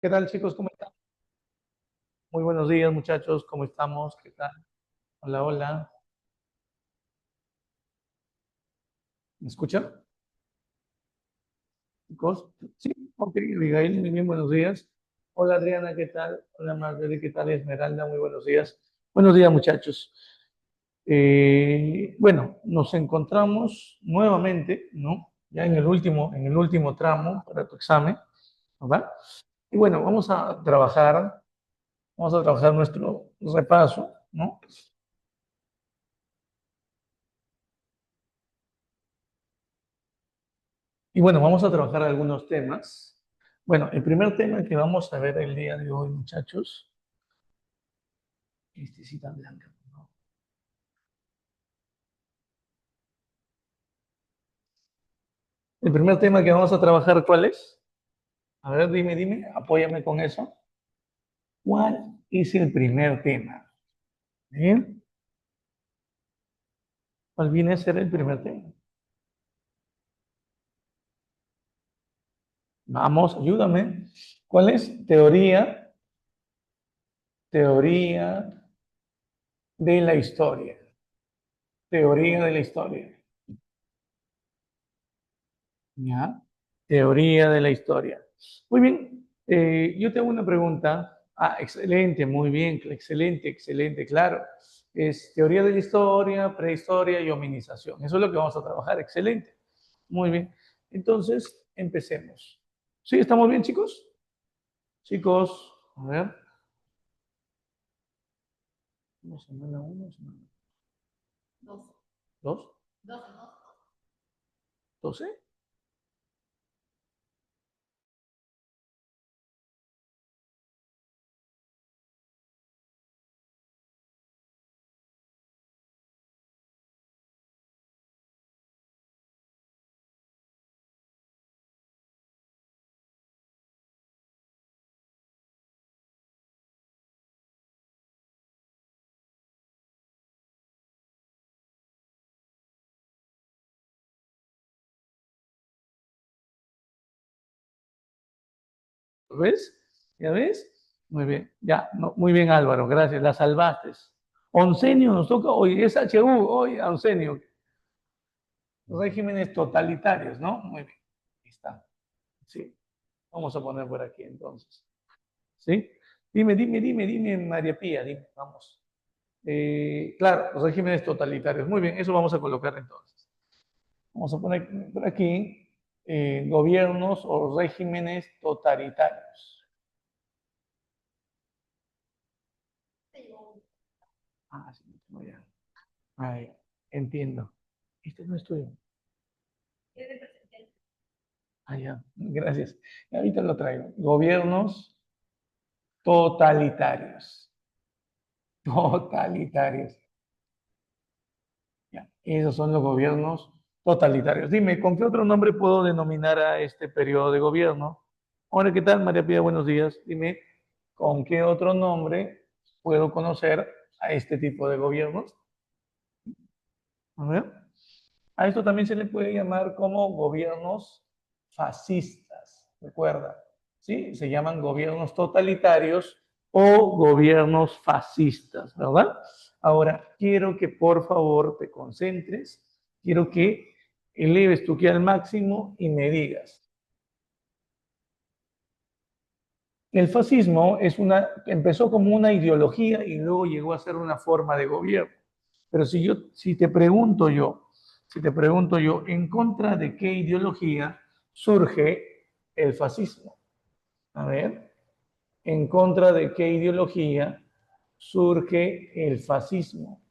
¿Qué tal, chicos? ¿Cómo están? Muy buenos días, muchachos. ¿Cómo estamos? ¿Qué tal? Hola, hola. ¿Me escuchan, chicos? Sí, ok, Abigail, muy bien, buenos días. Hola, Adriana, ¿qué tal? Hola, Marjorie, ¿qué tal? Esmeralda, muy buenos días. Buenos días, muchachos. Bueno, nos encontramos nuevamente, ¿no? Ya en el último tramo para tu examen, ¿verdad? Y bueno, vamos a trabajar nuestro repaso, ¿no? Y bueno, vamos a trabajar algunos temas. Bueno, el primer tema que vamos a ver el día de hoy, muchachos, este cita blanca, ¿no? El primer tema que vamos a trabajar, ¿cuál es? A ver, dime, apóyame con eso. ¿Cuál es el primer tema? ¿Bien? ¿Cuál viene a ser el primer tema? Vamos, ayúdame. ¿Cuál es? Teoría de la historia. Teoría de la historia. ¿Ya? Teoría de la historia. Muy bien, yo te hago una pregunta. Ah, excelente, muy bien, excelente, excelente, claro. Es teoría de la historia, prehistoria y hominización. Eso es lo que vamos a trabajar, excelente. Muy bien. Entonces, empecemos. ¿Sí? ¿Estamos bien, chicos? Chicos, a ver. Semana uno, semana dos, 12. ¿Ves? ¿Ya ves? Muy bien, ya, no, muy bien Álvaro, gracias, la salvaste. Oncenio nos toca, hoy es HU, hoy Oncenio, regímenes totalitarios, ¿no? Muy bien, ahí está. Sí, vamos a poner por aquí entonces. ¿Sí? Dime, María Pía, dime, vamos. Claro, los regímenes totalitarios. Muy bien, eso vamos a colocar entonces. Vamos a poner por aquí gobiernos o regímenes totalitarios. Ah, sí, muy bien. Ahí, entiendo. Este no es tuyo. Ah, ya, gracias. Ahorita lo traigo. Gobiernos totalitarios. Totalitarios. Ya, esos son los gobiernos totalitarios. Dime, ¿con qué otro nombre puedo denominar a este periodo de gobierno? Hola, ¿qué tal, María Pía? Buenos días. Dime, ¿con qué otro nombre puedo conocer a este tipo de gobiernos? A ver. A esto también se le puede llamar como gobiernos fascistas, recuerda, ¿sí? Se llaman gobiernos totalitarios o gobiernos fascistas, ¿verdad? Ahora, quiero que por favor te concentres, quiero que eleves tu que al máximo y me digas, el fascismo empezó como una ideología y luego llegó a ser una forma de gobierno. Pero si te pregunto yo, ¿en contra de qué ideología surge el fascismo? A ver, ¿en contra de qué ideología surge el fascismo?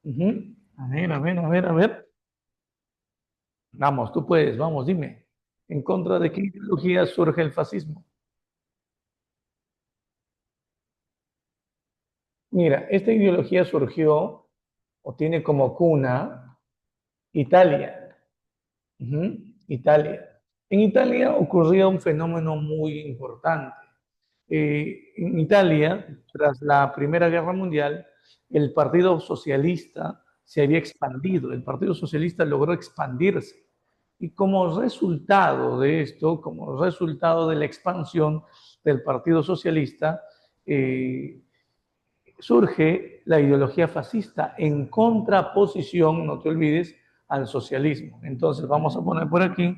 Ujú. A ver. Vamos, tú puedes, vamos, dime. ¿En contra de qué ideología surge el fascismo? Mira, esta ideología surgió o tiene como cuna Italia. Ujú, Italia. En Italia ocurría un fenómeno muy importante. En Italia, tras la Primera Guerra Mundial, el Partido Socialista se había expandido, el Partido Socialista logró expandirse. Y como resultado de esto, como resultado de la expansión, del Partido Socialista, surge la ideología fascista en contraposición, no te olvides, al socialismo. Entonces vamos a poner por aquí,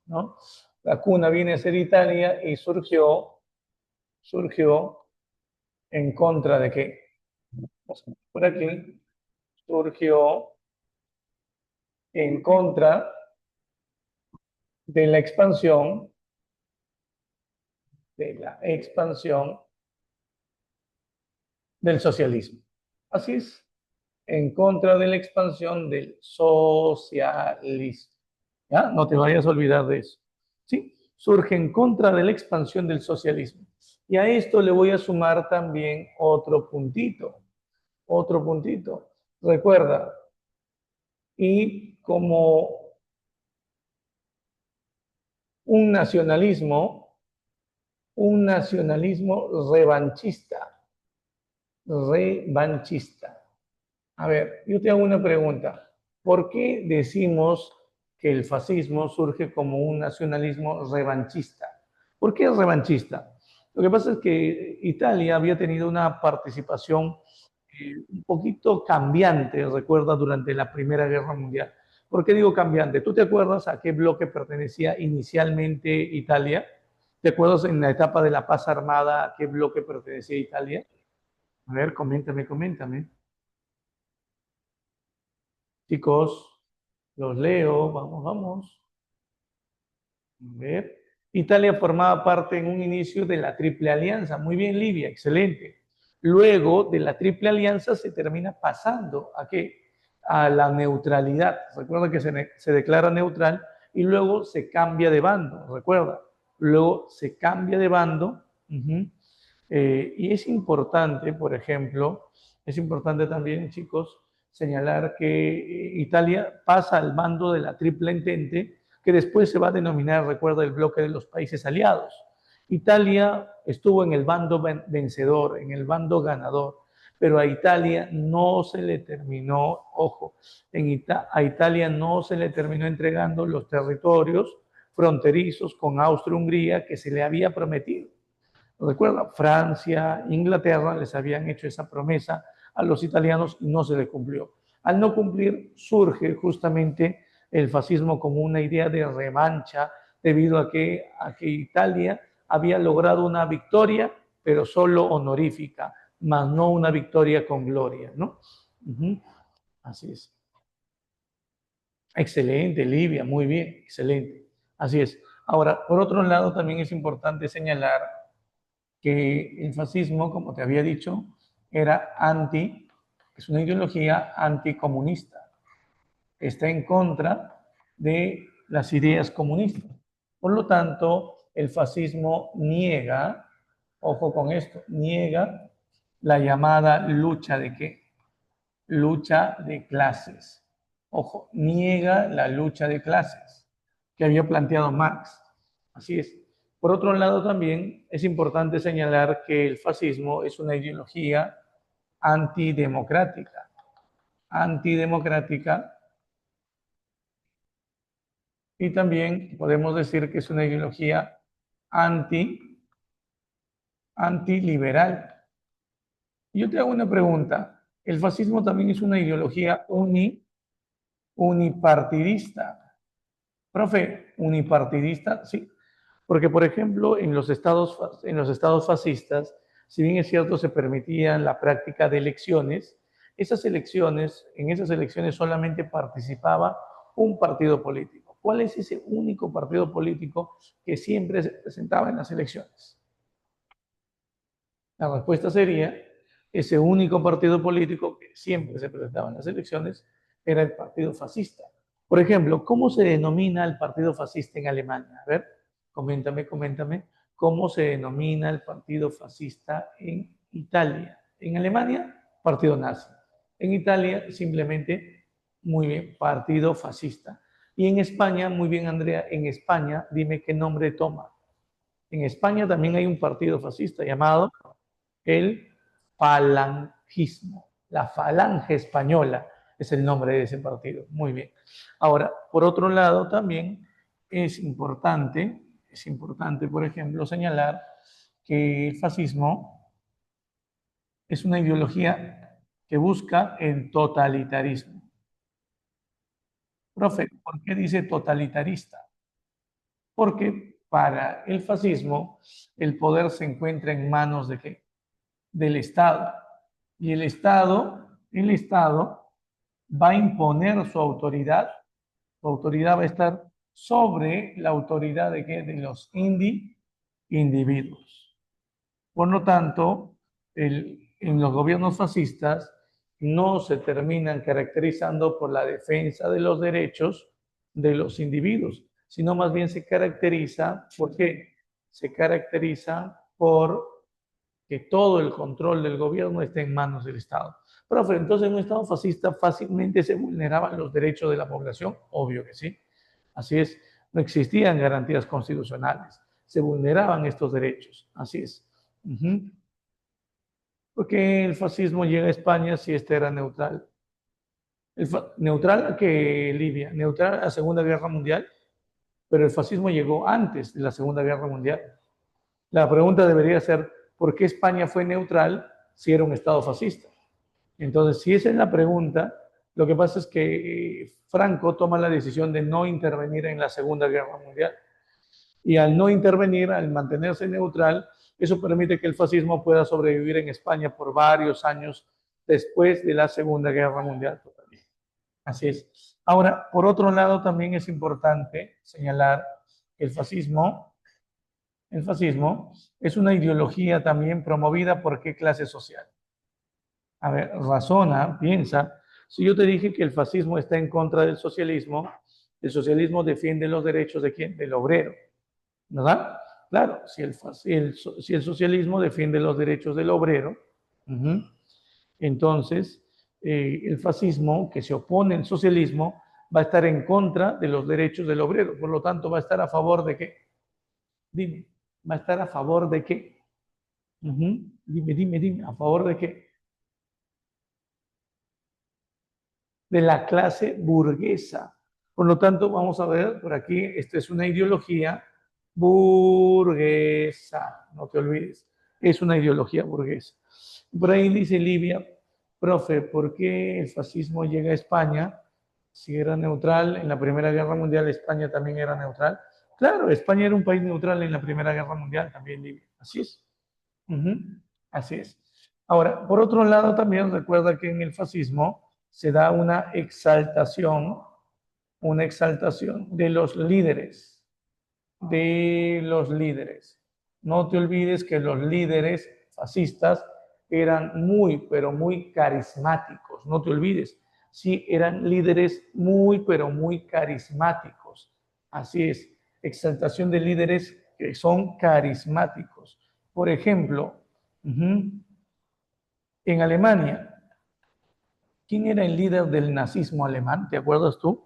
¿no? La cuna viene a ser Italia y surgió en contra de qué. Por aquí surgió en contra de la expansión del socialismo. Así es, en contra de la expansión del socialismo. ¿Ya? No te vayas a olvidar de eso. ¿Sí? Surge en contra de la expansión del socialismo. Y a esto le voy a sumar también otro puntito. Otro puntito. Recuerda, y como un nacionalismo revanchista. Revanchista. A ver, yo te hago una pregunta. ¿Por qué decimos que el fascismo surge como un nacionalismo revanchista? ¿Por qué es revanchista? Lo que pasa es que Italia había tenido una participación un poquito cambiante, recuerda, durante la Primera Guerra Mundial. ¿Por qué digo cambiante? ¿Tú te acuerdas a qué bloque pertenecía inicialmente Italia? ¿Te acuerdas en la etapa de la paz armada a qué bloque pertenecía Italia? A ver, coméntame. Chicos, los leo, vamos. A ver. Italia formaba parte en un inicio de la Triple Alianza. Muy bien, Libia, excelente. Luego de la Triple Alianza se termina pasando ¿a qué? A la neutralidad. Recuerda que se declara neutral y luego se cambia de bando. Recuerda, luego se cambia de bando. Y es importante, por ejemplo, es importante también, chicos, señalar que Italia pasa al mando de la Triple Entente, que después se va a denominar, recuerda, el bloque de los países aliados. Italia estuvo en el bando vencedor, en el bando ganador, pero a Italia no se le terminó, ojo, a Italia no se le terminó entregando los territorios fronterizos con Austria-Hungría que se le había prometido. Recuerda, Francia, Inglaterra les habían hecho esa promesa a los italianos y no se le cumplió. Al no cumplir, surge justamente el fascismo como una idea de revancha debido a que Italia había logrado una victoria, pero solo honorífica, más no una victoria con gloria, ¿no? Así es. Excelente, Livia, muy bien, excelente. Así es. Ahora, por otro lado, también es importante señalar que el fascismo, como te había dicho, era es una ideología anticomunista. Está en contra de las ideas comunistas. Por lo tanto, el fascismo niega, ojo con esto, niega la llamada lucha de qué? Lucha de clases. Ojo, niega la lucha de clases que había planteado Marx. Así es. Por otro lado, también es importante señalar que el fascismo es una ideología antidemocrática. Antidemocrática. Y también podemos decir que es una ideología anti, antiliberal. Yo te hago una pregunta. ¿El fascismo también es una ideología unipartidista? Profe, unipartidista, sí. Porque, por ejemplo, en los estados fascistas, si bien es cierto, se permitían la práctica de elecciones, en esas elecciones solamente participaba un partido político. ¿Cuál es ese único partido político que siempre se presentaba en las elecciones? La respuesta sería, ese único partido político que siempre se presentaba en las elecciones era el partido fascista. Por ejemplo, ¿cómo se denomina el partido fascista en Alemania? A ver, coméntame, ¿cómo se denomina el partido fascista en Italia? En Alemania, partido nazi. En Italia, simplemente, muy bien, partido fascista. Y en España, muy bien, Andrea, en España, dime qué nombre toma. En España también hay un partido fascista llamado el falangismo. La falange española es el nombre de ese partido. Muy bien. Ahora, por otro lado, también es importante, por ejemplo, señalar que el fascismo es una ideología que busca el totalitarismo. Profe, ¿por qué dice totalitarista? Porque para el fascismo el poder se encuentra en manos de qué? Del Estado. Y el Estado va a imponer su autoridad va a estar sobre la autoridad de, ¿qué? De los individuos. Por lo tanto, en los gobiernos fascistas no se terminan caracterizando por la defensa de los derechos de los individuos, sino más bien se caracteriza, ¿por qué? Se caracteriza por que todo el control del gobierno esté en manos del Estado. Profe, entonces en un Estado fascista fácilmente se vulneraban los derechos de la población, obvio que sí. Así es, no existían garantías constitucionales, se vulneraban estos derechos, así es. Porque el fascismo llega a España si este era neutral. Neutral a que Libia, neutral a la Segunda Guerra Mundial, pero el fascismo llegó antes de la Segunda Guerra Mundial. La pregunta debería ser, ¿por qué España fue neutral si era un Estado fascista? Entonces, si esa es la pregunta, lo que pasa es que Franco toma la decisión de no intervenir en la Segunda Guerra Mundial. Y al no intervenir, al mantenerse neutral, eso permite que el fascismo pueda sobrevivir en España por varios años después de la Segunda Guerra Mundial. Así es. Ahora, por otro lado, también es importante señalar que el fascismo es una ideología también promovida por qué clase social. A ver, razona, piensa. Si yo te dije que el fascismo está en contra del socialismo, el socialismo defiende los derechos de quién? Del obrero, ¿verdad? Claro, si el socialismo defiende los derechos del obrero, entonces el fascismo que se opone al socialismo va a estar en contra de los derechos del obrero, por lo tanto va a estar a favor de qué? Dime, va a estar a favor de qué? Dime, ¿a favor de qué? De la clase burguesa. Por lo tanto, vamos a ver por aquí, esta es una ideología burguesa, no te olvides, es una ideología burguesa. Por ahí dice Livia, profe, ¿por qué el fascismo llega a España? Si era neutral en la Primera Guerra Mundial, España también era neutral. Claro, España era un país neutral en la Primera Guerra Mundial, también Livia. Así es. Así es. Ahora, por otro lado, también recuerda que en el fascismo se da una exaltación de los líderes. No te olvides que los líderes fascistas eran muy, pero muy carismáticos. No te olvides. Sí, eran líderes muy, pero muy carismáticos. Así es, exaltación de líderes que son carismáticos. Por ejemplo, en Alemania, ¿quién era el líder del nazismo alemán? ¿Te acuerdas tú?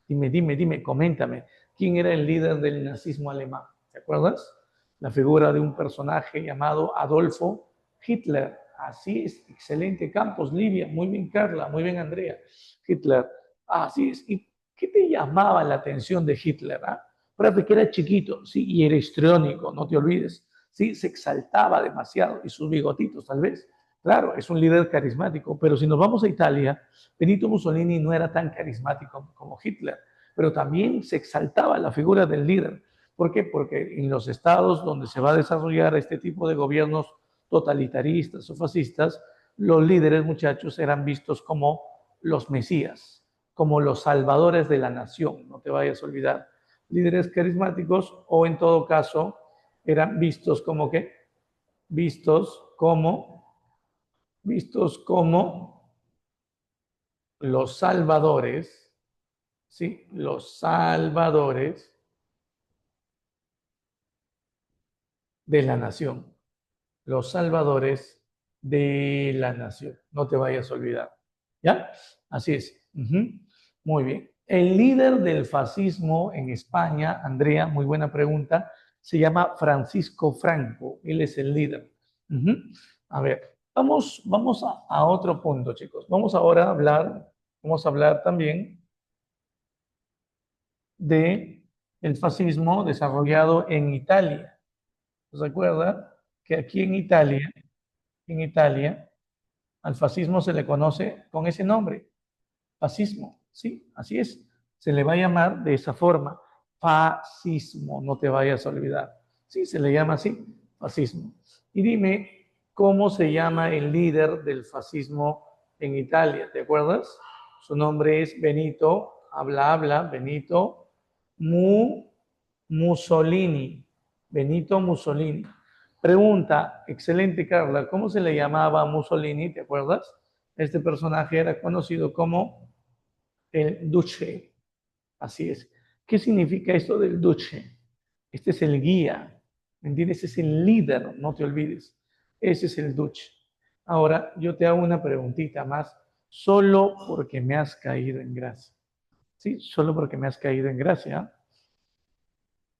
Dime, coméntame. ¿Quién era el líder del nazismo alemán? ¿Te acuerdas? La figura de un personaje llamado Adolfo Hitler. Así es, excelente Campos, Livia, muy bien Carla, muy bien Andrea. Hitler, así es. ¿Y qué te llamaba la atención de Hitler? Fíjate que era chiquito, sí, y era histriónico, no te olvides. Sí, se exaltaba demasiado y sus bigotitos tal vez. Claro, es un líder carismático, pero si nos vamos a Italia, Benito Mussolini no era tan carismático como Hitler, pero también se exaltaba la figura del líder. ¿Por qué? Porque en los estados donde se va a desarrollar este tipo de gobiernos totalitaristas o fascistas, los líderes, muchachos, eran vistos como los mesías, como los salvadores de la nación, no te vayas a olvidar. Líderes carismáticos o en todo caso eran vistos como que, vistos como, vistos como los salvadores, ¿sí? Los salvadores de la nación. Los salvadores de la nación. No te vayas a olvidar. ¿Ya? Así es. Muy bien. El líder del fascismo en España, Andrea, muy buena pregunta, se llama Francisco Franco. Él es el líder. A ver, vamos a otro punto, chicos. Vamos a hablar también de el fascismo desarrollado en Italia. ¿Se acuerda que aquí en Italia, al fascismo se le conoce con ese nombre, fascismo, ¿sí? Así es. Se le va a llamar de esa forma, fascismo, no te vayas a olvidar. Sí, se le llama así, fascismo. Y dime, ¿cómo se llama el líder del fascismo en Italia? ¿Te acuerdas? Su nombre es Benito, habla, Benito Mussolini. Benito Mussolini. Pregunta, excelente Carla, ¿cómo se le llamaba a Mussolini? ¿Te acuerdas? Este personaje era conocido como el Duce. Así es. ¿Qué significa esto del Duce? Este es el guía, ¿me entiendes? Es el líder, no te olvides. Ese es el Duce. Ahora, yo te hago una preguntita más, solo porque me has caído en gracia. ¿Sí? Solo porque me has caído en gracia.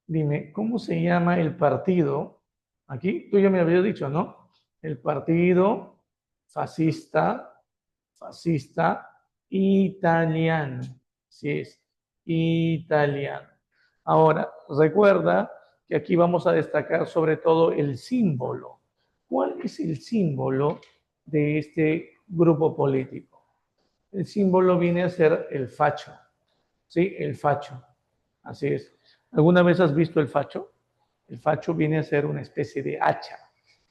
Dime, ¿cómo se llama el partido? Aquí tú ya me habías dicho, ¿no? El partido fascista, fascista italiano. Sí es, italiano. Ahora, recuerda que aquí vamos a destacar sobre todo el símbolo. ¿Cuál es el símbolo de este grupo político? El símbolo viene a ser el facho, ¿sí? El facho. Así es. ¿Alguna vez has visto el facho? El facho viene a ser una especie de hacha.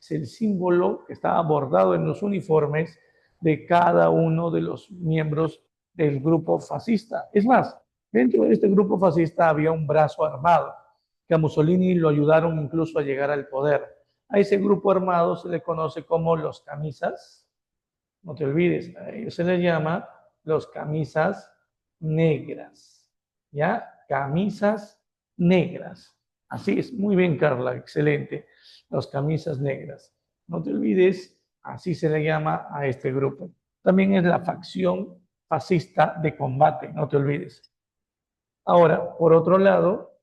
Es el símbolo que está bordado en los uniformes de cada uno de los miembros del grupo fascista. Es más, dentro de este grupo fascista había un brazo armado, que a Mussolini lo ayudaron incluso a llegar al poder. A ese grupo armado se le conoce como los camisas, no te olvides, a ellos se les llama los camisas negras, ¿ya? Camisas negras. Así es, muy bien, Carla, excelente. Los camisas negras. No te olvides, así se le llama a este grupo. También es la facción fascista de combate, no te olvides. Ahora, por otro lado,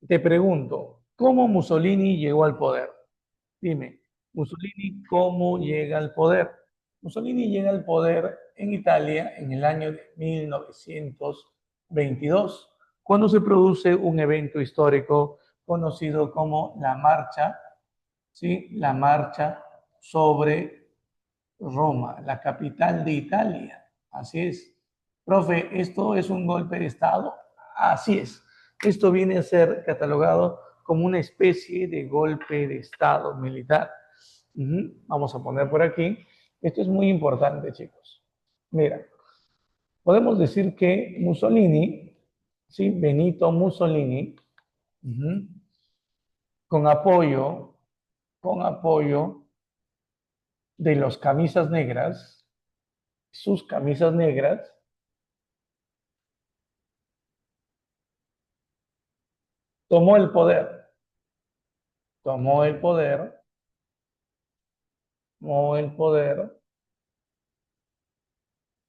te pregunto, ¿cómo Mussolini llegó al poder? Dime, Mussolini, ¿cómo llega al poder? Mussolini llega al poder en Italia en el año de 1922, cuando se produce un evento histórico conocido como la marcha, ¿sí? La marcha sobre Roma, la capital de Italia. Así es. Profe, ¿esto es un golpe de Estado? Así es. Esto viene a ser catalogado como una especie de golpe de Estado militar. Vamos a poner por aquí. Esto es muy importante, chicos. Mira, podemos decir que Mussolini, ¿sí? Benito Mussolini, uh-huh, con apoyo, con apoyo de los camisas negras, sus camisas negras, tomó el poder, tomó el poder, tomó el poder,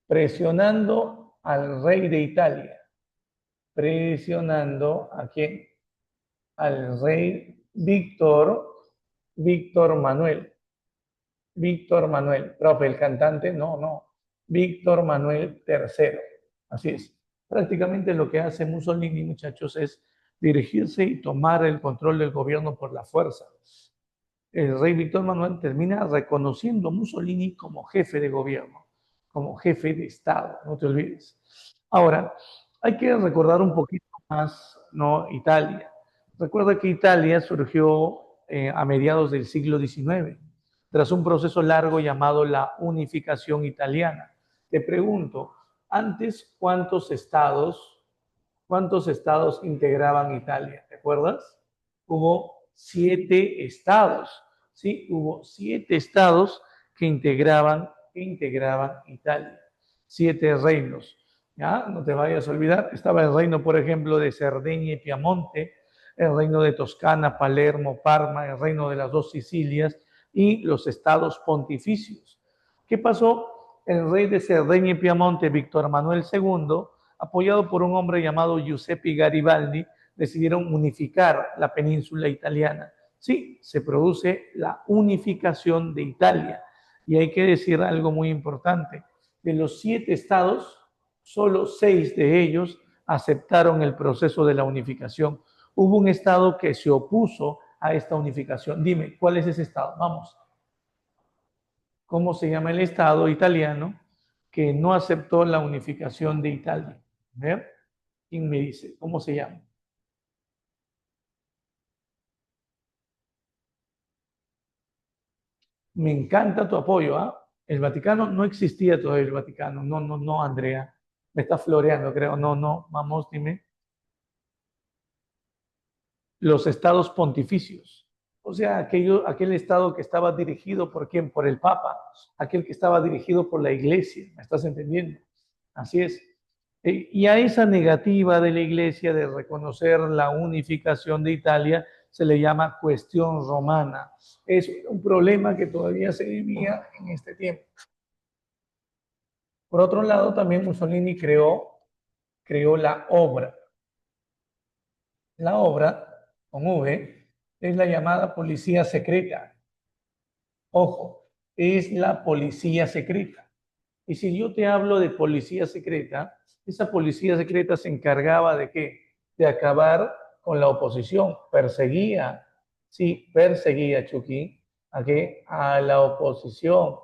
presionando al rey de Italia, presionando a quién, al rey Víctor Manuel, profe, el cantante, no, Víctor Manuel III, así es. Prácticamente lo que hace Mussolini, muchachos, es dirigirse y tomar el control del gobierno por la fuerza. El rey Víctor Manuel termina reconociendo a Mussolini como jefe de gobierno, como jefe de Estado, no te olvides. Ahora, hay que recordar un poquito más, ¿no? Italia. Recuerda que Italia surgió a mediados del siglo XIX, tras un proceso largo llamado la unificación italiana. Te pregunto, antes, cuántos estados integraban Italia? ¿Te acuerdas? Hubo 7 estados, ¿sí? Hubo 7 estados que integraban Italia. 7 reinos, ¿ya? No te vayas a olvidar. Estaba el reino, por ejemplo, de Cerdeña y Piamonte, el reino de Toscana, Palermo, Parma, el reino de las 2 Sicilias y los estados pontificios. ¿Qué pasó? El rey de Cerdeña y Piamonte, Víctor Manuel II, apoyado por un hombre llamado Giuseppe Garibaldi, decidieron unificar la península italiana. Sí, se produce la unificación de Italia. Y hay que decir algo muy importante. De los 7 estados, solo 6 de ellos aceptaron el proceso de la unificación. hubo un Estado que se opuso a esta unificación. Dime, ¿cuál es ese Estado? Vamos. ¿Cómo se llama el Estado italiano que no aceptó la unificación de Italia? A ver, ¿quién me dice? ¿Cómo se llama? Me encanta tu apoyo, ¿ah? El Vaticano no existía todavía el Vaticano. No, no, no, Andrea. Me está floreando, creo. No, no, vamos, dime. Los estados pontificios. O sea, aquel estado que estaba dirigido por quién, por el Papa, aquel que estaba dirigido por la Iglesia, ¿me estás entendiendo? Así es. Y a esa negativa de la Iglesia de reconocer la unificación de Italia se le llama cuestión romana. Es un problema que todavía se vivía en este tiempo. Por otro lado, también Mussolini creó la obra. La obra, con V, es la llamada policía secreta. Ojo, es la policía secreta. Y si yo te hablo de policía secreta, esa policía secreta se encargaba de qué? De acabar con la oposición. Perseguía, sí, perseguía, Chucky, ¿a qué? A la oposición.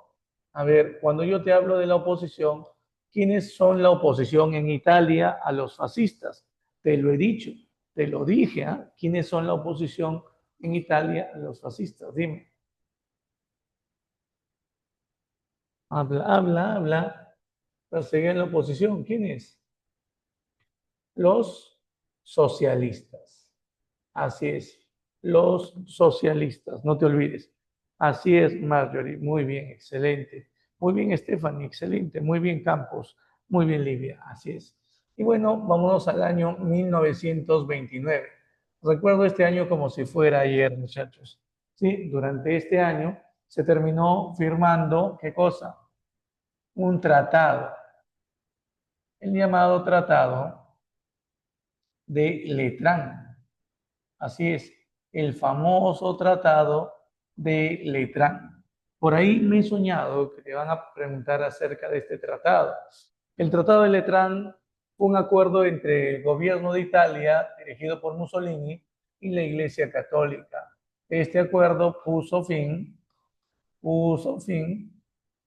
A ver, cuando yo te hablo de la oposición, ¿quiénes son la oposición en Italia a los fascistas? Te lo he dicho, te lo dije, ¿eh? ¿Quiénes son la oposición en Italia a los fascistas? Dime. Habla, habla, habla. Perseguían la oposición. ¿Quién es? Los socialistas. Así es. Los socialistas. No te olvides. Así es, Marjorie. Muy bien, excelente. Muy bien, Stephanie. Excelente. Muy bien, Campos. Muy bien, Livia. Así es. Y bueno, vámonos al año 1929. Recuerdo este año como si fuera ayer, muchachos. Sí, durante este año se terminó firmando, ¿qué cosa? Un tratado, el llamado Tratado de Letrán. Así es, el famoso Tratado de Letrán. Por ahí me he soñado que te van a preguntar acerca de este tratado. El Tratado de Letrán fue un acuerdo entre el gobierno de Italia, dirigido por Mussolini, y la Iglesia Católica. Este acuerdo puso fin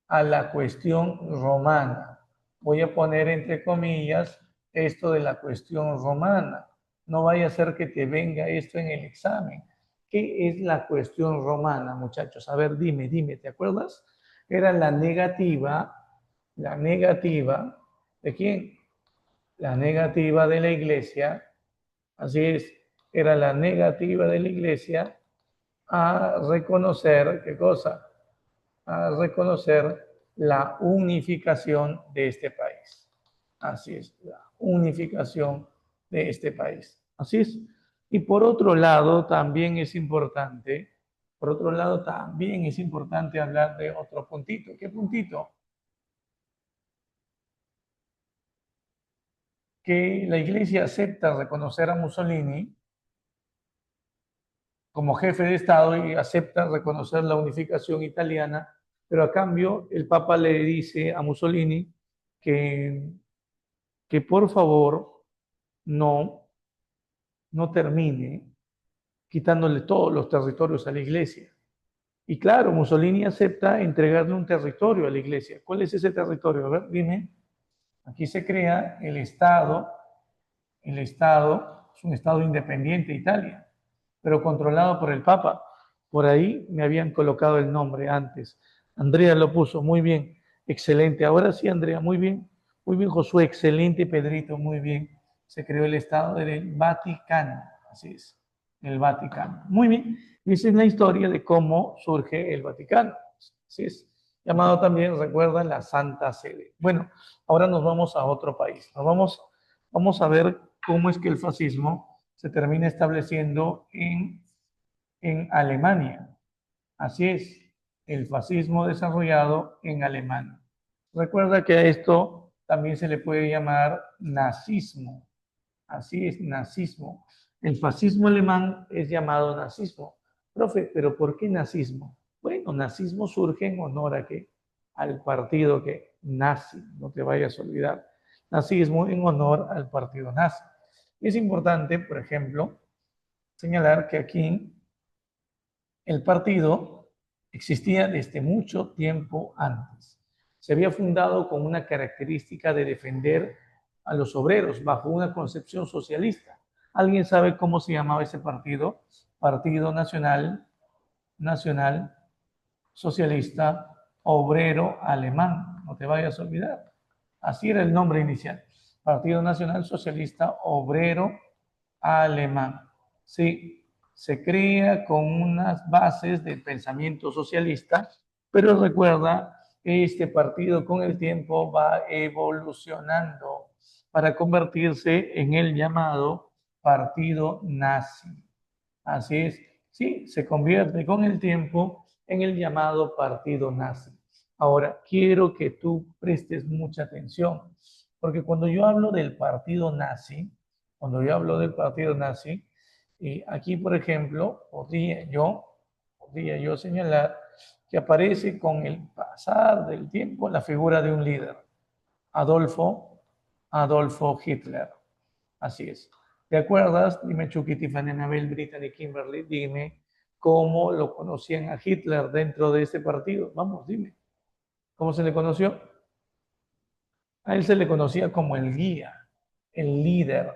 a la cuestión romana. Voy a poner entre comillas esto de la cuestión romana. No vaya a ser que te venga esto en el examen. ¿Qué es la cuestión romana, muchachos? A ver, dime, ¿te acuerdas? Era la negativa, ¿de quién? La negativa de la iglesia, así es, era la negativa de la iglesia a reconocer, ¿qué cosa? A reconocer la unificación de este país. Así es, la unificación de este país. Así es. Y por otro lado, también es importante, hablar de otro puntito. ¿Qué puntito? Que la Iglesia acepta reconocer a Mussolini como jefe de Estado y acepta reconocer la unificación italiana, pero a cambio el Papa le dice a Mussolini que, que por favor no, no termine quitándole todos los territorios a la iglesia. Y claro, Mussolini acepta entregarle un territorio a la iglesia. ¿Cuál es ese territorio? A ver, dime. Aquí se crea el Estado. El Estado es un Estado independiente, Italia, pero controlado por el Papa. Por ahí me habían colocado el nombre antes. Andrea lo puso, muy bien, excelente. Ahora sí, Andrea, muy bien, Josué, excelente, Pedrito, muy bien. Se creó el Estado del Vaticano, así es, el Vaticano. Muy bien, esa es la historia de cómo surge el Vaticano, así es. Llamado también, recuerda, la Santa Sede. Bueno, ahora nos vamos a otro país. Vamos a ver cómo es que el fascismo se termina estableciendo en Alemania. Así es, el fascismo desarrollado en Alemania. Recuerda que a esto también se le puede llamar nazismo. Así es, nazismo. El fascismo alemán es llamado nazismo. Profe, ¿pero por qué nazismo? Bueno, nazismo surge en honor a qué? Al partido que nazi, no te vayas a olvidar. Nazismo en honor al partido nazi. Es importante, por ejemplo, señalar que aquí el partido existía desde mucho tiempo antes. Se había fundado con una característica de defender a los obreros bajo una concepción socialista. ¿Alguien sabe cómo se llamaba ese partido? Partido Nacional Socialista Obrero Alemán. No te vayas a olvidar. Así era el nombre inicial. Partido Nacional Socialista Obrero Alemán. Sí, se crea con unas bases del pensamiento socialista, pero recuerda que este partido con el tiempo va evolucionando para convertirse en el llamado partido nazi. Así es, sí, se convierte con el tiempo en el llamado partido nazi. Ahora, quiero que tú prestes mucha atención, porque cuando yo hablo del partido nazi, aquí, por ejemplo, podría yo señalar que aparece con el pasar del tiempo la figura de un líder, Adolfo Hitler. Así es. ¿Te acuerdas? Dime, Chucky, Tiffany, Anabel, Brittany, Kimberly, dime cómo lo conocían a Hitler dentro de ese partido. Vamos, dime. ¿Cómo se le conoció? A él se le conocía como el guía, el líder.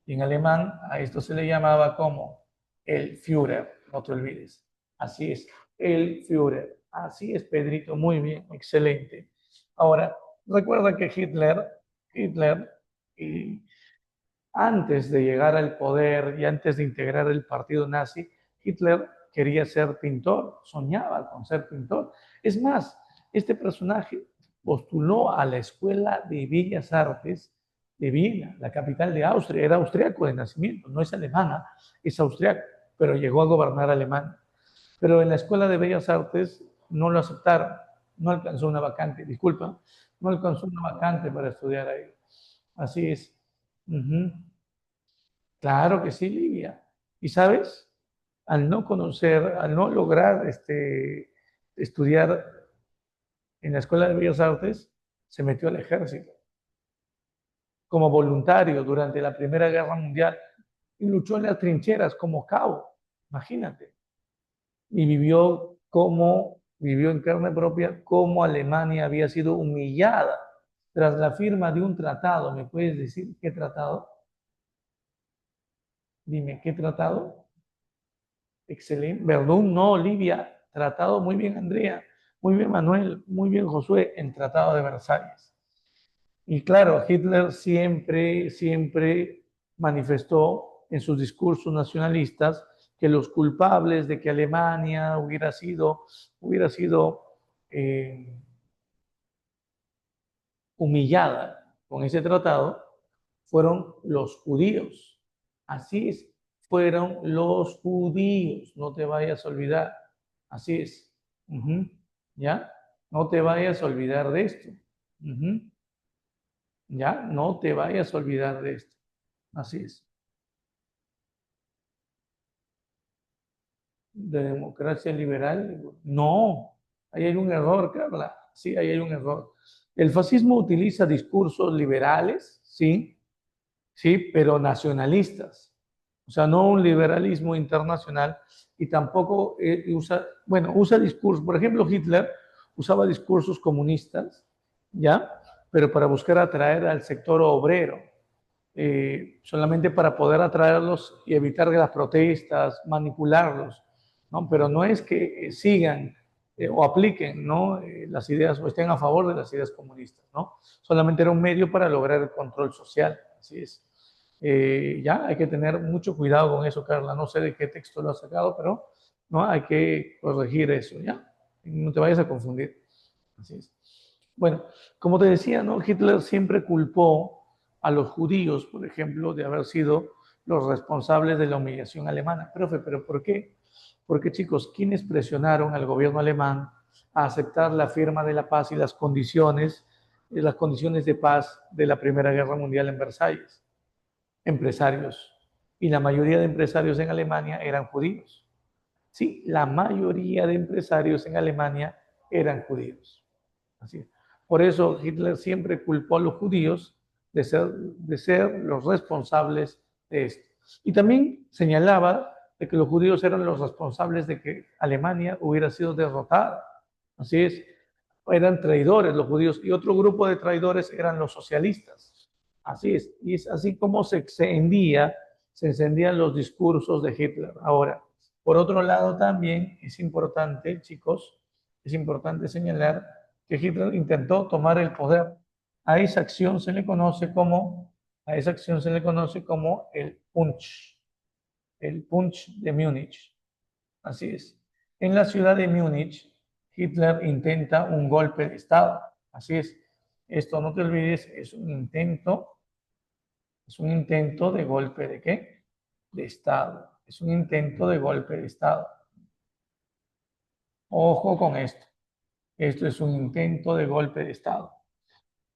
Y en alemán a esto se le llamaba como el Führer, no te olvides. Así es, el Führer. Así es, Pedrito, muy bien, excelente. Ahora, recuerda que Hitler y antes de llegar al poder y antes de integrar el partido nazi, Hitler quería ser pintor, soñaba con ser pintor. Es más, este personaje postuló a la Escuela de Bellas Artes de Viena, la capital de Austria. Era austriaco de nacimiento, no es alemana, es austriaco, pero llegó a gobernar Alemania. Pero en la Escuela de Bellas Artes no lo aceptaron, no alcanzó una vacante, disculpa, no alcanzó una vacante para estudiar ahí. Así es. Uh-huh. Claro que sí, Livia. Y sabes, al no lograr estudiar en la Escuela de Bellas Artes, se metió al ejército como voluntario durante la Primera Guerra Mundial y luchó en las trincheras como cabo, imagínate. Y vivió en carne propia cómo Alemania había sido humillada tras la firma de un tratado. ¿Me puedes decir qué tratado? Dime, ¿qué tratado? Excelente. Verdún, no, Olivia. Tratado muy bien, Andrea. Muy bien, Manuel. Muy bien, Josué. En Tratado de Versalles. Y claro, Hitler siempre manifestó en sus discursos nacionalistas que los culpables de que Alemania hubiera sido eh, humillada con ese tratado fueron los judíos. Así es, fueron los judíos, no te vayas a olvidar. Así es. Uh-huh. ¿Ya? No te vayas a olvidar de esto. Uh-huh. ¿Ya? No te vayas a olvidar de esto. Así es. De democracia liberal, no. Ahí hay un error, Carla. Sí, ahí hay un error. El fascismo utiliza discursos liberales, sí, sí, pero nacionalistas. O sea, no un liberalismo internacional y tampoco usa discursos, por ejemplo, Hitler usaba discursos comunistas, ¿ya? Pero para buscar atraer al sector obrero, solamente para poder atraerlos y evitar las protestas, manipularlos, ¿no? Pero no es que sigan o apliquen, ¿no? Las ideas o estén a favor de las ideas comunistas, ¿no? Solamente era un medio para lograr el control social, así es. Ya hay que tener mucho cuidado con eso, Carla. No sé de qué texto lo has sacado, pero no hay que corregir eso, ¿ya? No te vayas a confundir. Así es. Bueno, como te decía, ¿no? Hitler siempre culpó a los judíos, por ejemplo, de haber sido los responsables de la humillación alemana. Profe, ¿pero por qué? Porque, chicos, ¿quiénes presionaron al gobierno alemán a aceptar la firma de la paz y las condiciones de paz de la Primera Guerra Mundial en Versalles? Empresarios. Y la mayoría de empresarios en Alemania eran judíos. Sí, la mayoría de empresarios en Alemania eran judíos. Así es. Por eso Hitler siempre culpó a los judíos de ser los responsables de esto. Y también señalaba de que los judíos eran los responsables de que Alemania hubiera sido derrotada. Así es, eran traidores los judíos y otro grupo de traidores eran los socialistas. Así es, y es así como se encendían los discursos de Hitler. Ahora, por otro lado también es importante, chicos, es importante señalar que Hitler intentó tomar el poder. A esa acción se le conoce como, a esa acción se le conoce como el Punch de Múnich. Así es. En la ciudad de Múnich, Hitler intenta un golpe de Estado. Así es. Esto no te olvides, es un intento de golpe de qué? De Estado. Es un intento de golpe de Estado. Ojo con esto. Esto es un intento de golpe de Estado.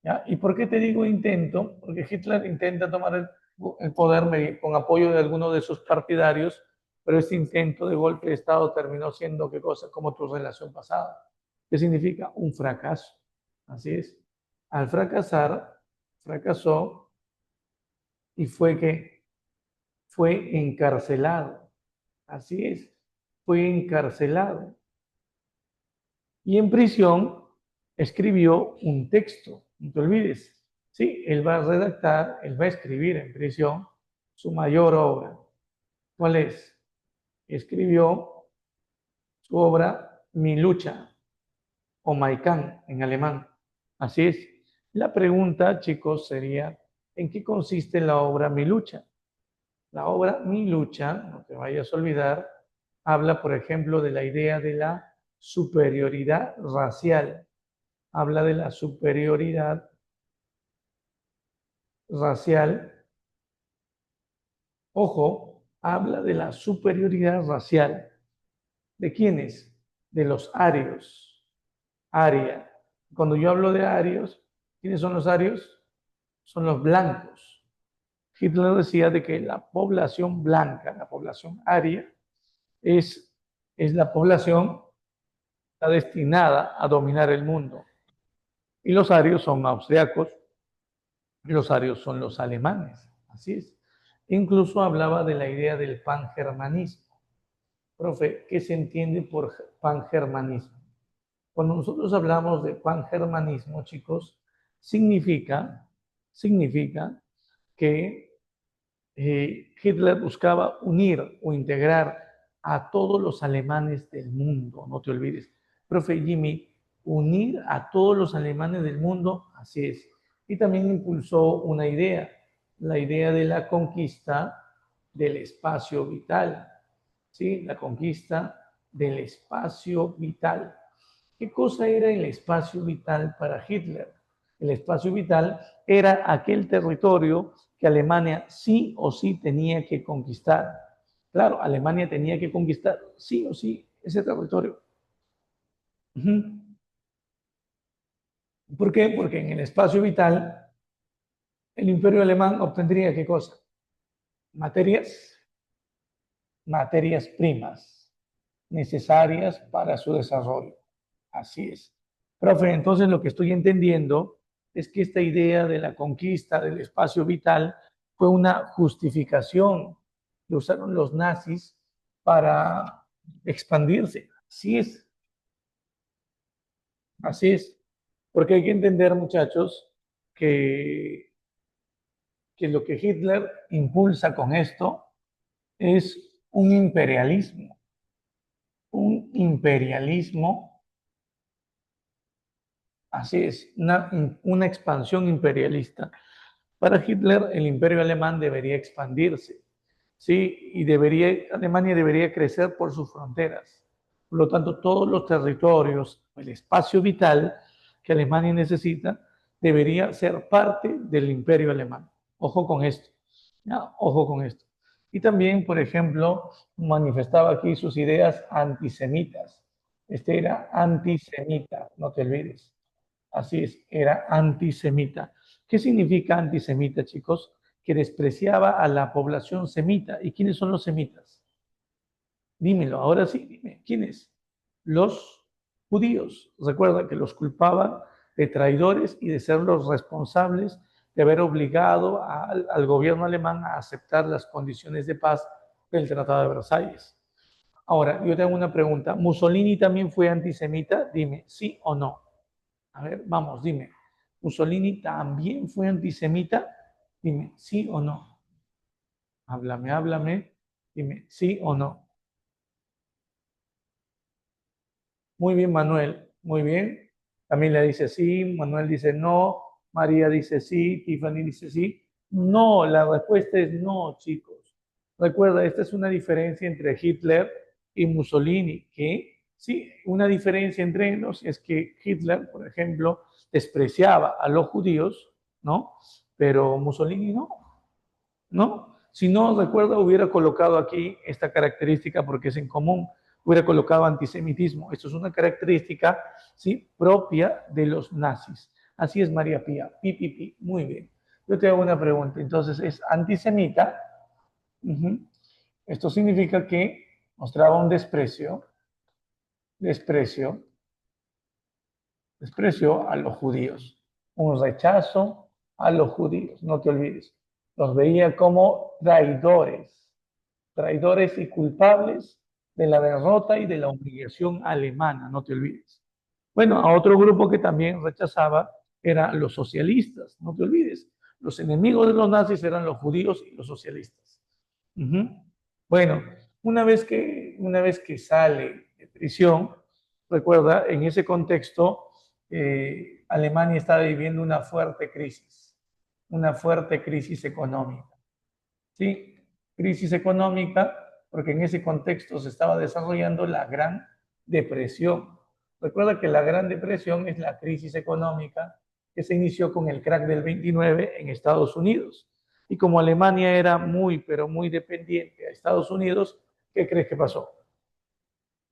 ¿Ya? ¿Y por qué te digo intento? Porque Hitler intenta tomar el poder con apoyo de algunos de sus partidarios, pero este intento de golpe de Estado terminó siendo, ¿qué cosa? Como tu relación pasada. ¿Qué significa? Un fracaso. Así es. Al fracasar, fracasó y fue encarcelado. Así es. Fue encarcelado. Y en prisión escribió un texto. No te olvides. Sí, él va a redactar, él va a escribir en prisión su mayor obra. ¿Cuál es? Escribió su obra Mi lucha o Mein Kampf en alemán. Así es. La pregunta, chicos, sería, ¿en qué consiste la obra Mi lucha? La obra Mi lucha, no te vayas a olvidar, habla, por ejemplo, de la idea de la superioridad racial. Habla de la superioridad racial. Ojo, habla de la superioridad racial. ¿De quiénes? De los arios. Aria. Cuando yo hablo de arios, ¿quiénes son los arios? Son los blancos. Hitler decía de que la población blanca, la población aria, es, es la población que está destinada a dominar el mundo. Y los arios son austriacos, y los arios son los alemanes. Así es. Incluso hablaba de la idea del pangermanismo. Profe, ¿qué se entiende por pangermanismo? Cuando nosotros hablamos de pangermanismo, chicos, significa que Hitler buscaba unir o integrar a todos los alemanes del mundo, no te olvides. Profe Jimmy, unir a todos los alemanes del mundo, así es. Y también impulsó una idea, la idea de la conquista del espacio vital, ¿sí? La conquista del espacio vital. ¿Qué cosa era el espacio vital para Hitler? El espacio vital era aquel territorio que Alemania sí o sí tenía que conquistar. Claro, Alemania tenía que conquistar sí o sí ese territorio. ¿Por qué? Porque en el espacio vital el imperio alemán obtendría ¿qué cosa? Materias, materias primas necesarias para su desarrollo. Así es. Profe, entonces lo que estoy entendiendo es que esta idea de la conquista del espacio vital fue una justificación que usaron los nazis para expandirse. Así es. Porque hay que entender, muchachos, que, que lo que Hitler impulsa con esto es un imperialismo. Así es, una expansión imperialista. Para Hitler, el imperio alemán debería expandirse, ¿sí? Y Alemania debería crecer por sus fronteras. Por lo tanto, todos los territorios, el espacio vital que Alemania necesita, debería ser parte del imperio alemán. Ojo con esto, ¿ya? Ojo con esto. Y también, por ejemplo, manifestaba aquí sus ideas antisemitas. Este era antisemita, no te olvides. Así es, era antisemita. ¿Qué significa antisemita, chicos? Que despreciaba a la población semita. ¿Y quiénes son los semitas? Dímelo, ahora sí, dime, ¿quiénes? Los judíos. Recuerda que los culpaba de traidores y de ser los responsables de haber obligado al gobierno alemán a aceptar las condiciones de paz del Tratado de Versalles. Ahora, yo te hago una pregunta. ¿Mussolini también fue antisemita? Dime, ¿sí o no? A ver, vamos, dime. ¿Mussolini también fue antisemita? Dime, ¿sí o no? Háblame, háblame. Dime, ¿sí o no? Muy bien, Manuel. Muy bien. Camila dice sí, Manuel dice no, María dice sí, Tiffany dice sí. No, la respuesta es no, chicos. Recuerda, esta es una diferencia entre Hitler y Mussolini, que sí, una diferencia entre ellos es que Hitler, por ejemplo, despreciaba a los judíos, ¿no? Pero Mussolini no, ¿no? Si no recuerda, hubiera colocado aquí esta característica porque es en común, hubiera colocado antisemitismo. Esto es una característica, ¿sí?, propia de los nazis. Así es, María Pía. Pi, pi, pi. Muy bien. Yo te hago una pregunta. Entonces, es antisemita. Uh-huh. Esto significa que mostraba un desprecio, desprecio a los judíos, un rechazo a los judíos, no te olvides. Los veía como traidores y culpables de la derrota y de la humillación alemana, no te olvides. Bueno, a otro grupo que también rechazaba eran los socialistas, no te olvides. Los enemigos de los nazis eran los judíos y los socialistas. Uh-huh. Bueno, una vez que sale de prisión, recuerda, en ese contexto, Alemania estaba viviendo una fuerte crisis económica. ¿Sí? Crisis económica, porque en ese contexto se estaba desarrollando la Gran Depresión. Recuerda que la Gran Depresión es la crisis económica que se inició con el crack del 29 en Estados Unidos. Y como Alemania era muy, pero muy dependiente a Estados Unidos, ¿qué crees que pasó?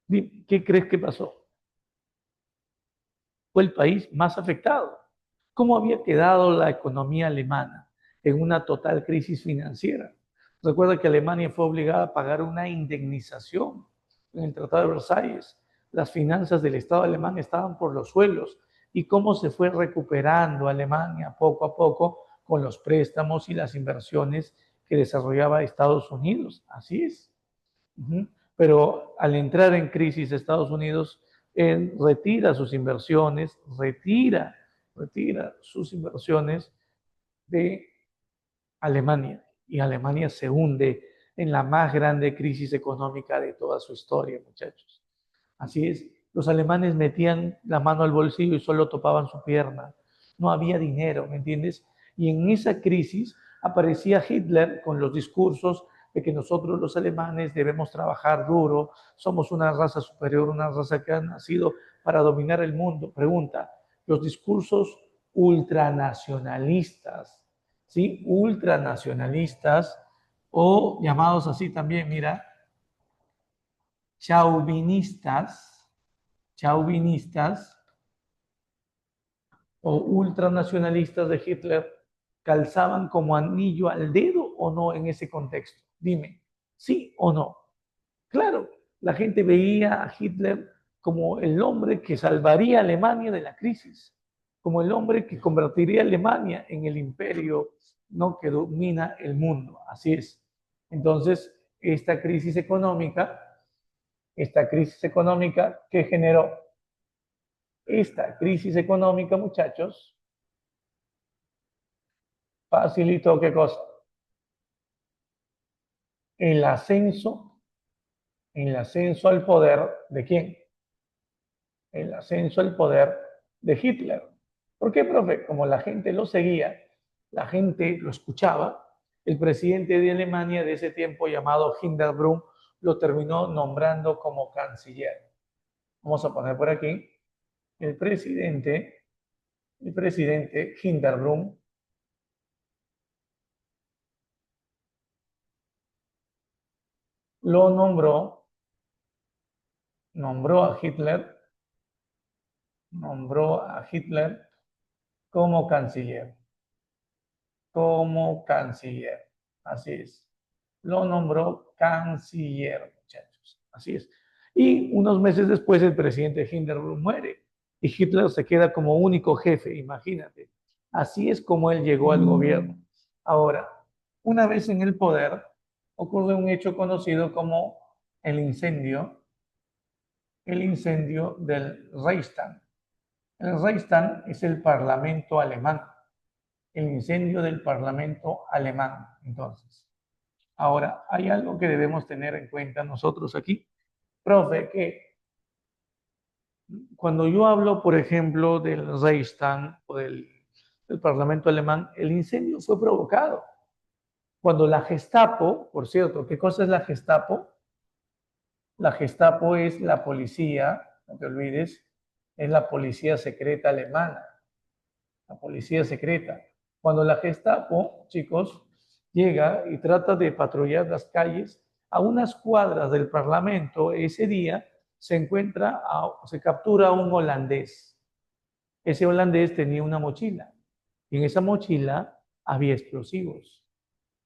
¿Qué crees que pasó? Fue el país más afectado. ¿Cómo había quedado la economía alemana en una total crisis financiera? Recuerda que Alemania fue obligada a pagar una indemnización en el Tratado de Versalles. Las finanzas del Estado alemán estaban por los suelos. ¿Y cómo se fue recuperando Alemania poco a poco con los préstamos y las inversiones que desarrollaba Estados Unidos? Así es. Pero al entrar en crisis Estados Unidos, él retira sus inversiones, retira sus inversiones de Alemania. Y Alemania se hunde en la más grande crisis económica de toda su historia, muchachos. Así es, los alemanes metían la mano al bolsillo y solo topaban su pierna. No había dinero, ¿me entiendes? Y en esa crisis aparecía Hitler con los discursos de que nosotros los alemanes debemos trabajar duro, somos una raza superior, una raza que ha nacido para dominar el mundo. Pregunta, los discursos ultranacionalistas, ¿sí? Ultranacionalistas o llamados así también, mira, chauvinistas, chauvinistas o ultranacionalistas de Hitler calzaban como anillo al dedo o no en ese contexto. Dime, ¿sí o no? Claro, la gente veía a Hitler como el hombre que salvaría a Alemania de la crisis, como el hombre que convertiría a Alemania en el imperio, ¿no?, que domina el mundo. Así es. Entonces, esta crisis económica que generó esta crisis económica, muchachos, facilitó qué cosa? El ascenso, el ascenso al poder de quién? El ascenso al poder de Hitler. ¿Por qué, profe? Como la gente lo seguía, la gente lo escuchaba, el presidente de Alemania de ese tiempo llamado Hindenburg lo terminó nombrando como canciller. Vamos a poner por aquí, el presidente, el presidente Hindenburg lo nombró a Hitler como canciller, así es. Lo nombró canciller, muchachos, así es. Y unos meses después el presidente Hindenburg muere y Hitler se queda como único jefe, imagínate. Así es como él llegó al gobierno. Ahora, una vez en el poder, ocurre un hecho conocido como el incendio, el incendio del Reichstag. El Reichstag es el parlamento alemán, el incendio del parlamento alemán, entonces. Ahora, hay algo que debemos tener en cuenta nosotros aquí, profe, que cuando yo hablo, por ejemplo, del Reichstag o del Parlamento alemán, el incendio fue provocado. Cuando la Gestapo, por cierto, ¿qué cosa es la Gestapo? La Gestapo es la policía, no te olvides, es la policía secreta alemana, la policía secreta. Cuando la Gestapo, chicos, llega y trata de patrullar las calles, a unas cuadras del Parlamento, ese día se captura a un holandés. Ese holandés tenía una mochila y en esa mochila había explosivos.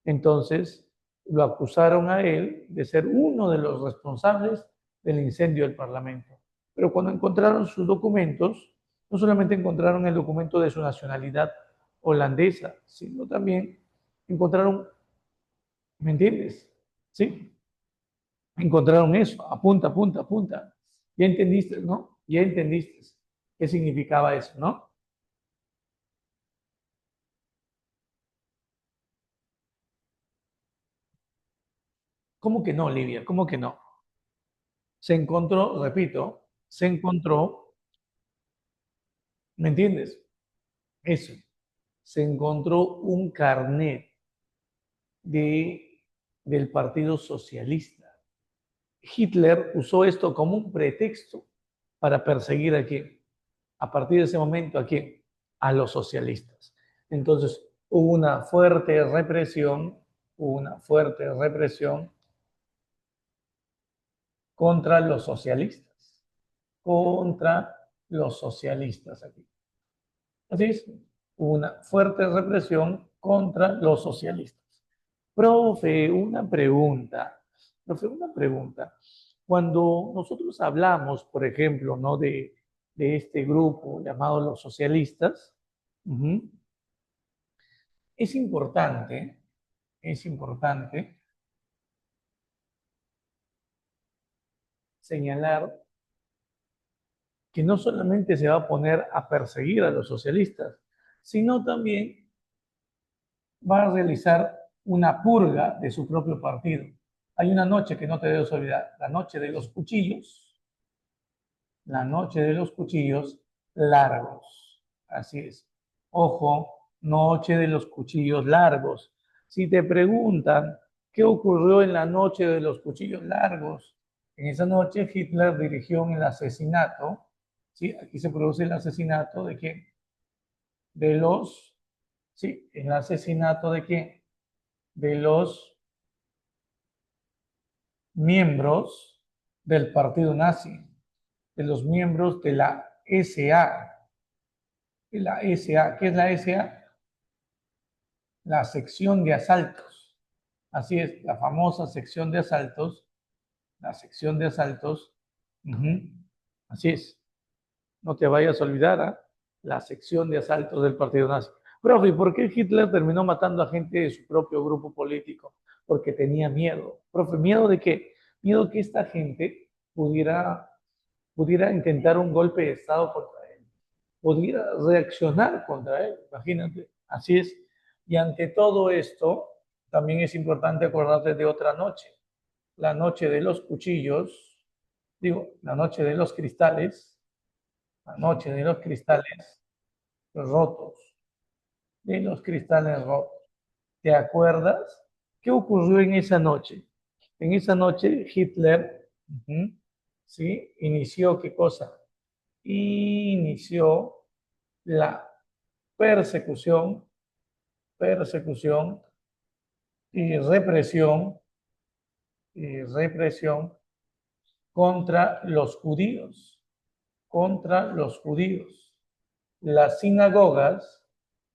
Entonces lo acusaron a él de ser uno de los responsables del incendio del Parlamento. Pero cuando encontraron sus documentos, no solamente encontraron el documento de su nacionalidad holandesa, sino también encontraron, ¿me entiendes? Sí, encontraron eso, apunta, apunta, apunta. Ya entendiste, ¿no? Ya entendiste qué significaba eso, ¿no? ¿Cómo que no, Livia? ¿Cómo que no? Se encontró, repito, se encontró, ¿me entiendes? Eso, se encontró un carnet de, del Partido Socialista. Hitler usó esto como un pretexto para perseguir a quién. A partir de ese momento, ¿a quién? A los socialistas. Entonces, hubo una fuerte represión contra los socialistas, contra los socialistas aquí. Así es, una fuerte represión contra los socialistas. Profe, una pregunta. Profe, una pregunta. Cuando nosotros hablamos, por ejemplo, ¿no? de este grupo llamado los socialistas, es importante, es importante señalar que no solamente se va a poner a perseguir a los socialistas, sino también va a realizar una purga de su propio partido. Hay una noche que no te debes olvidar, la noche de los cuchillos, la noche de los cuchillos largos. Así es. Ojo, noche de los cuchillos largos. Si te preguntan qué ocurrió en la noche de los cuchillos largos, en esa noche Hitler dirigió el asesinato, ¿sí? Aquí se produce el asesinato de quién? De los, sí, el asesinato de quién? De los miembros del partido nazi, de los miembros de la SA. La SA, ¿qué es la SA? La sección de asaltos. Así es, la famosa sección de asaltos, la sección de asaltos. Así es, no te vayas a olvidar, ¿eh? La sección de asaltos del partido nazi. Profe, ¿por qué Hitler terminó matando a gente de su propio grupo político? Porque tenía miedo. Profe, ¿miedo de qué? Miedo que esta gente pudiera intentar un golpe de Estado contra él, pudiera reaccionar contra él, imagínate. Así es. Y ante todo esto, también es importante acordarte de otra noche, la noche de los cuchillos, digo, la noche de los cristales, la noche de los cristales rotos, de los cristales rotos. ¿Te acuerdas? ¿Qué ocurrió en esa noche? En esa noche Hitler, ¿sí? Inició qué cosa? Inició la persecución, persecución y represión contra los judíos, contra los judíos. Las sinagogas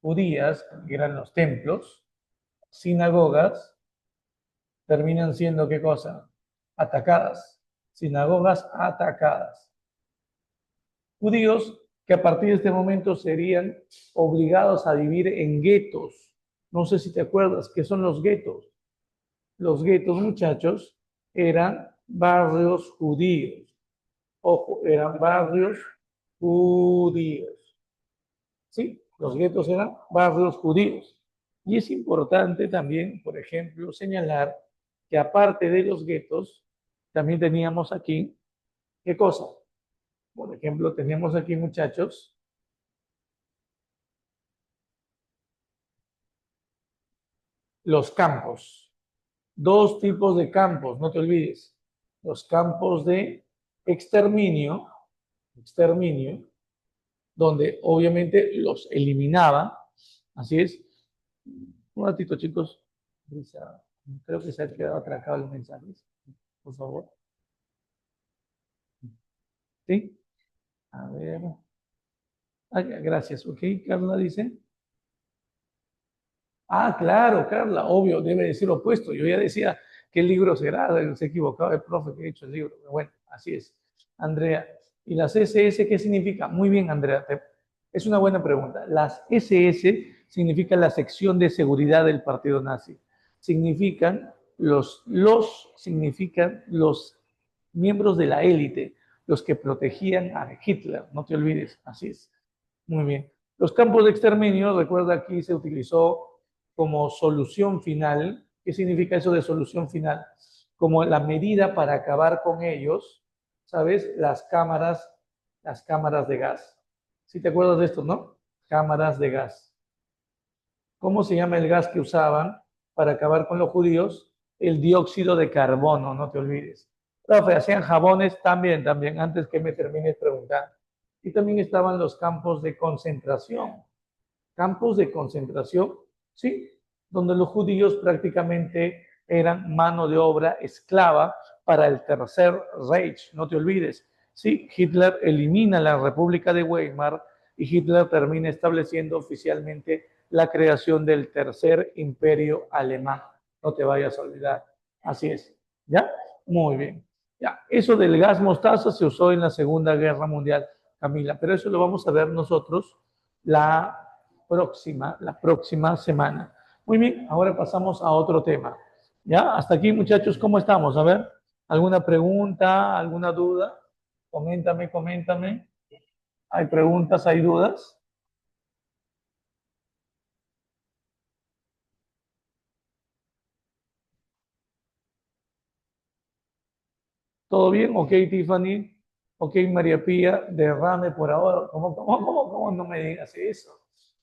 judías, que eran los templos, sinagogas, terminan siendo ¿qué cosa? Atacadas. Sinagogas atacadas. Judíos que a partir de este momento serían obligados a vivir en guetos. No sé si te acuerdas qué son los guetos. Los guetos, muchachos, eran barrios judíos. Ojo, eran barrios judíos. ¿Sí? Los guetos eran barrios judíos. Y es importante también, por ejemplo, señalar que aparte de los guetos, también teníamos aquí, ¿qué cosa? Por ejemplo, teníamos aquí, muchachos, los campos. Dos tipos de campos, no te olvides. Los campos de exterminio, exterminio, donde obviamente los eliminaba. Así es. Un ratito, chicos. Creo que se ha quedado atracado los mensajes. Por favor. ¿Sí? A ver. Ah, gracias. Ok, Carla dice. Ah, claro, Carla, obvio, debe decir lo opuesto. Yo ya decía, ¿qué libro será? Se equivocaba el profe que ha hecho el libro. Pero bueno, así es. Andrea, ¿y las SS qué significa? Muy bien, Andrea, es una buena pregunta. Las SS significan la sección de seguridad del partido nazi. Significan significan los miembros de la élite, los que protegían a Hitler, no te olvides, así es. Muy bien. Los campos de exterminio, recuerda aquí se utilizó como solución final. ¿Qué significa eso de solución final? Como la medida para acabar con ellos, ¿sabes? Las cámaras de gas. ¿Sí te acuerdas de esto, no? Cámaras de gas. ¿Cómo se llama el gas que usaban para acabar con los judíos? El dióxido de carbono, no te olvides. Profe, hacían jabones también, antes que me termines preguntando. Y también estaban los campos de concentración. Campos de concentración, sí, donde los judíos prácticamente eran mano de obra esclava para el Tercer Reich, no te olvides. Sí, Hitler elimina la República de Weimar y Hitler termina estableciendo oficialmente la creación del Tercer Imperio Alemán. No te vayas a olvidar. Así es. ¿Ya? Muy bien. Ya, eso del gas mostaza se usó en la Segunda Guerra Mundial, Camila, pero eso lo vamos a ver nosotros la próxima semana. Muy bien, ahora pasamos a otro tema. ¿Ya? Hasta aquí, muchachos, ¿cómo estamos? A ver, ¿alguna pregunta, alguna duda? Coméntame, coméntame. ¿Hay preguntas, hay dudas? ¿Todo bien? Ok, Tiffany. Ok, María Pía, derrame por ahora. ¿Cómo no me digas eso?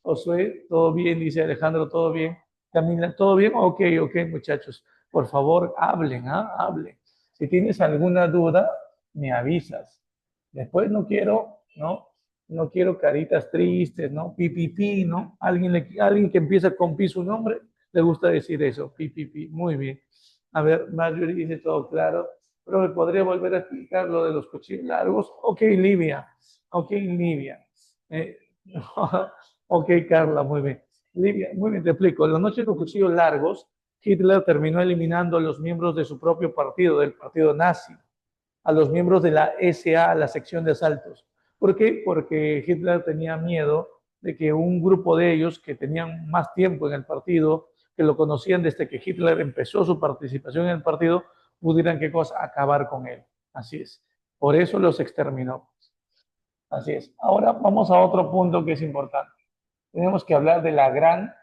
Josué, todo bien, dice Alejandro, todo bien. Camila, ¿todo bien? Ok, ok, muchachos. Por favor, hablen, ¿ah? Hablen. Si tienes alguna duda, me avisas. Después no quiero, ¿no? No quiero caritas tristes, ¿no? Pi, ¿no? Alguien que empieza con pi su nombre, le gusta decir eso, pi. Muy bien. A ver, Marjorie dice todo claro. Pero me podría volver a explicar lo de los cuchillos largos. Ok, Livia. Ok, Livia. Eh, ok, Carla, muy bien. Livia, muy bien, te explico. En la noche con cuchillos largos, Hitler terminó eliminando a los miembros de su propio partido, del partido nazi, a los miembros de la SA, la sección de asaltos. ¿Por qué? Porque Hitler tenía miedo de que un grupo de ellos que tenían más tiempo en el partido, que lo conocían desde que Hitler empezó su participación en el partido, pudieran, ¿qué cosa? Acabar con él. Así es. Por eso los exterminó. Así es. Ahora vamos a otro punto que es importante. Tenemos que hablar de la gran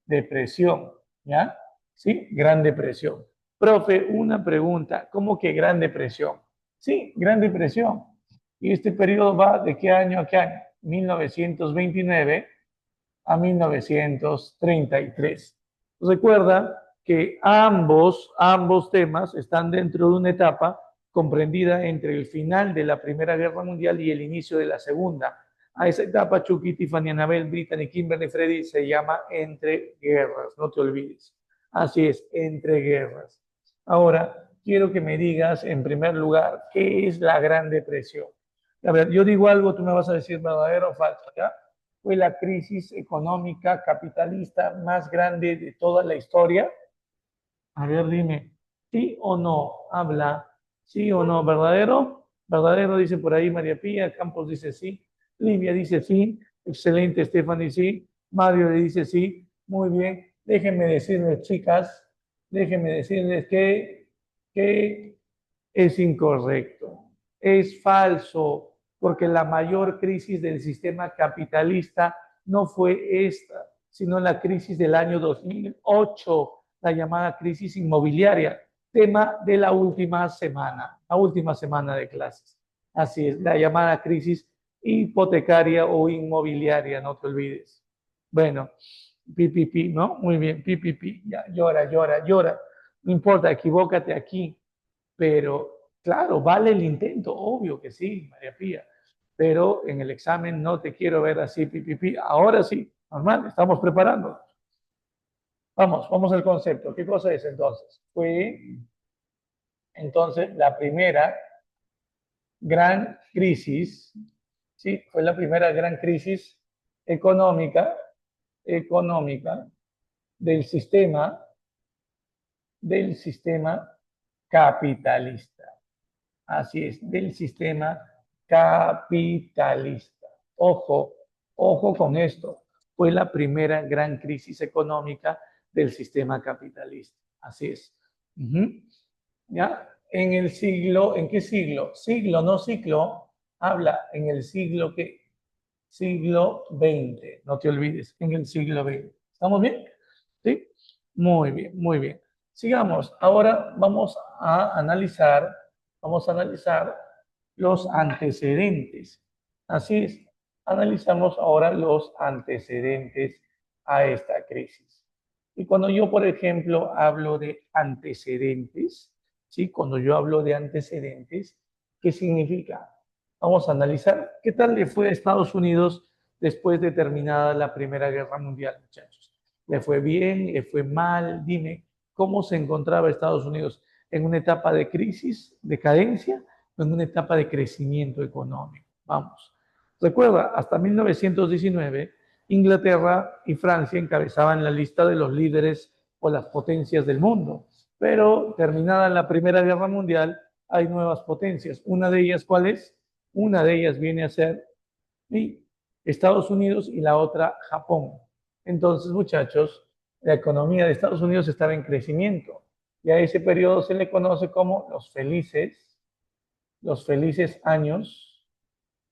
depresión, ¿ya? ¿Sí? Gran depresión. Profe, una pregunta, ¿cómo que gran depresión? Sí, gran depresión. ¿Y este periodo va de qué año a qué año? 1929 a 1933. Recuerda que ambos temas están dentro de una etapa comprendida entre el final de la Primera Guerra Mundial y el inicio de la Segunda. A esa etapa, Chucky, Tiffany, Annabel, Brittany, Kimberly, Freddy, se llama Entre Guerras, no te olvides. Así es, Entre Guerras. Ahora, quiero que me digas, en primer lugar, ¿qué es la Gran Depresión? A ver, yo digo algo, tú me vas a decir verdadero o falso, ¿ya? Fue la crisis económica capitalista más grande de toda la historia. A ver, dime, ¿sí o no? Habla, ¿sí o no? ¿Verdadero? Verdadero, dice por ahí María Pía, Campos dice sí, Livia dice sí, excelente, Stephanie sí, Mario le dice sí, Muy bien. Déjenme decirles, chicas, déjenme decirles que es incorrecto. Es falso, porque la mayor crisis del sistema capitalista no fue esta, sino la crisis del año 2008, la llamada crisis inmobiliaria, tema de la última semana de clases. Así es, la llamada crisis hipotecaria o inmobiliaria, no te olvides. Bueno, pi, ¿no? Muy bien, pi, ya, llora, llora, llora. No importa, equivócate aquí, pero claro, vale el intento, obvio que sí, María Pía, pero en el examen no te quiero ver así, pi. Ahora sí, normal, estamos preparando. Vamos al concepto. ¿Qué cosa es entonces? Fue entonces la primera gran crisis, ¿sí? Fue la primera gran crisis económica, económica del sistema capitalista. Así es, del sistema capitalista. Ojo, ojo con esto. Fue la primera gran crisis económica del sistema capitalista. Así es. ¿Ya? En el siglo, ¿en qué siglo? Siglo, no ciclo, habla en el siglo que siglo XX, no te olvides, en el siglo XX. ¿Estamos bien? ¿Sí? Muy bien, muy bien. Sigamos. Ahora vamos a analizar los antecedentes. Así es, analizamos ahora los antecedentes a esta crisis. Y cuando yo, por ejemplo, hablo de antecedentes, ¿sí? Cuando yo hablo de antecedentes, ¿qué significa? Vamos a analizar qué tal le fue a Estados Unidos después de terminada la Primera Guerra Mundial, muchachos. ¿Le fue bien? ¿Le fue mal? Dime, ¿cómo se encontraba Estados Unidos? ¿En una etapa de crisis, decadencia, o en una etapa de crecimiento económico? Vamos. Recuerda, hasta 1919, Inglaterra y Francia encabezaban la lista de los líderes o las potencias del mundo. Pero terminada la Primera Guerra Mundial, hay nuevas potencias. Una de ellas, ¿cuál es? Una de ellas viene a ser Estados Unidos y la otra Japón. Entonces, muchachos, la economía de Estados Unidos estaba en crecimiento y a ese periodo se le conoce como los felices años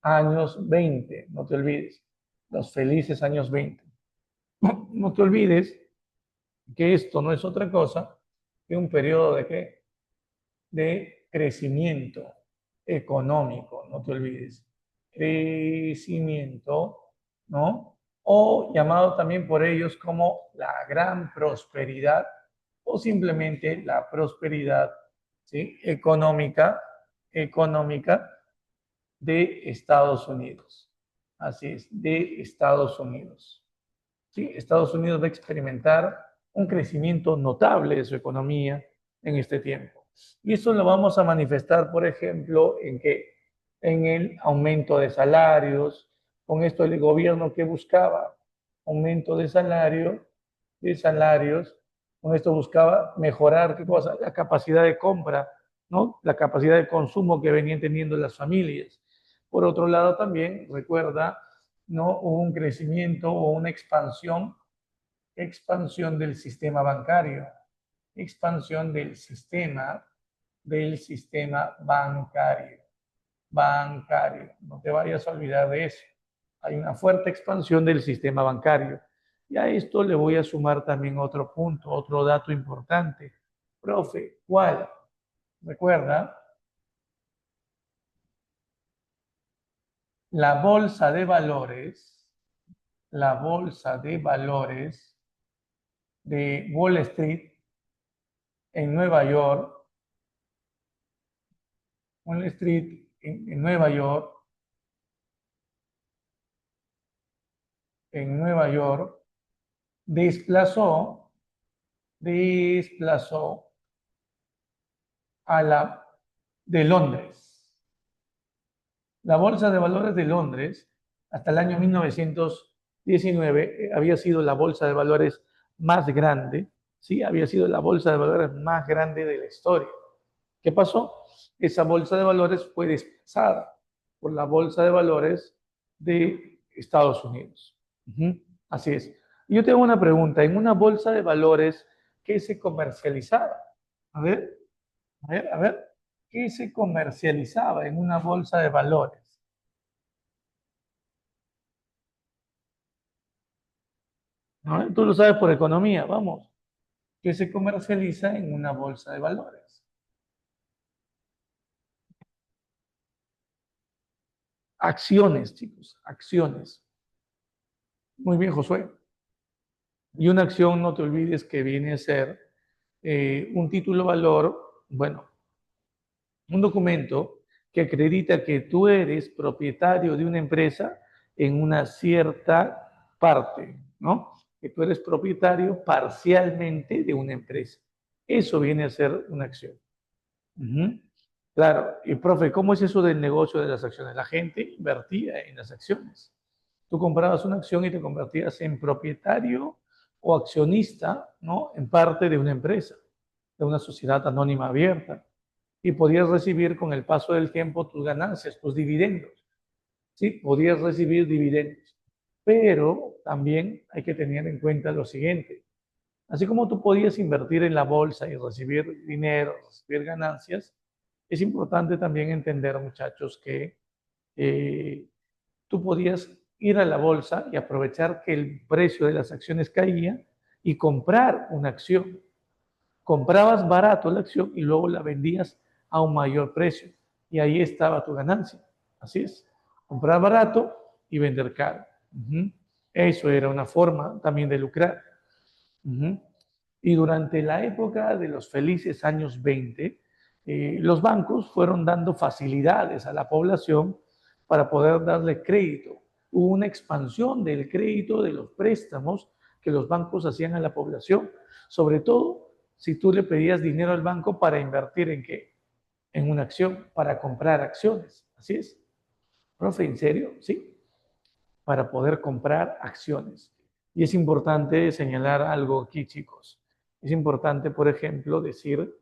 20, no te olvides, los felices años 20. No te olvides que esto no es otra cosa que un periodo de ¿qué? De crecimiento económico, no te olvides. Crecimiento, ¿no? O llamado también por ellos como la gran prosperidad o simplemente la prosperidad, ¿sí? Económica de Estados Unidos. Así es, de Estados Unidos. ¿Sí? Estados Unidos va a experimentar un crecimiento notable de su economía en este tiempo. Y eso lo vamos a manifestar, por ejemplo, en que en el aumento de salarios, con esto el gobierno que buscaba aumento de salarios, con esto buscaba mejorar ¿qué cosa? La capacidad de compra, ¿no? La capacidad de consumo que venían teniendo las familias. Por otro lado, también recuerda, ¿no? Hubo un crecimiento o una expansión del sistema bancario, expansión del sistema bancario. No te vayas a olvidar de eso. Hay una fuerte expansión del sistema bancario. Y a esto le voy a sumar también otro punto, otro dato importante. Profe, ¿cuál? Recuerda, la bolsa de valores, la bolsa de valores de Wall Street en Nueva York, Wall Street en Nueva York, desplazó, desplazó a la de Londres. La Bolsa de Valores de Londres, hasta el año 1919, había sido la bolsa de valores más grande, ¿sí? Había sido la bolsa de valores más grande de la historia. ¿Qué pasó? Esa bolsa de valores fue desplazada por la bolsa de valores de Estados Unidos. Así es. Y yo tengo una pregunta, en una bolsa de valores, ¿qué se comercializaba? A ver, a ver, ¿qué se comercializaba en una bolsa de valores? ¿No? Tú lo sabes por economía, vamos. ¿Qué se comercializa en una bolsa de valores? Acciones, chicos, acciones. Muy bien, Josué. Y una acción, no te olvides que viene a ser un título valor, bueno, un documento que acredita que tú eres propietario de una empresa en una cierta parte, ¿no? Que tú eres propietario parcialmente de una empresa. Eso viene a ser una acción. Ujú. Claro, y profe, ¿cómo es eso del negocio de las acciones? La gente invertía en las acciones. Tú comprabas una acción y te convertías en propietario o accionista, ¿no? En parte de una empresa, de una sociedad anónima abierta. Y podías recibir con el paso del tiempo tus ganancias, tus dividendos. Sí, podías recibir dividendos. Pero también hay que tener en cuenta lo siguiente. Así como tú podías invertir en la bolsa y recibir dinero, recibir ganancias, es importante también entender, muchachos, que eh, tú podías ir a la bolsa y aprovechar que el precio de las acciones caía y comprar una acción. Comprabas barato la acción y luego la vendías a un mayor precio. Y ahí estaba tu ganancia. Así es. Comprar barato y vender caro. Eso era una forma también de lucrar. Y durante la época de los felices años 20, los bancos fueron dando facilidades a la población para poder darle crédito. Hubo una expansión del crédito, de los préstamos que los bancos hacían a la población, sobre todo si tú le pedías dinero al banco para invertir en qué, en una acción, para comprar acciones. Así es. Profe, ¿en serio? Sí, para poder comprar acciones. Y es importante señalar algo aquí, chicos. Es importante, por ejemplo, decir,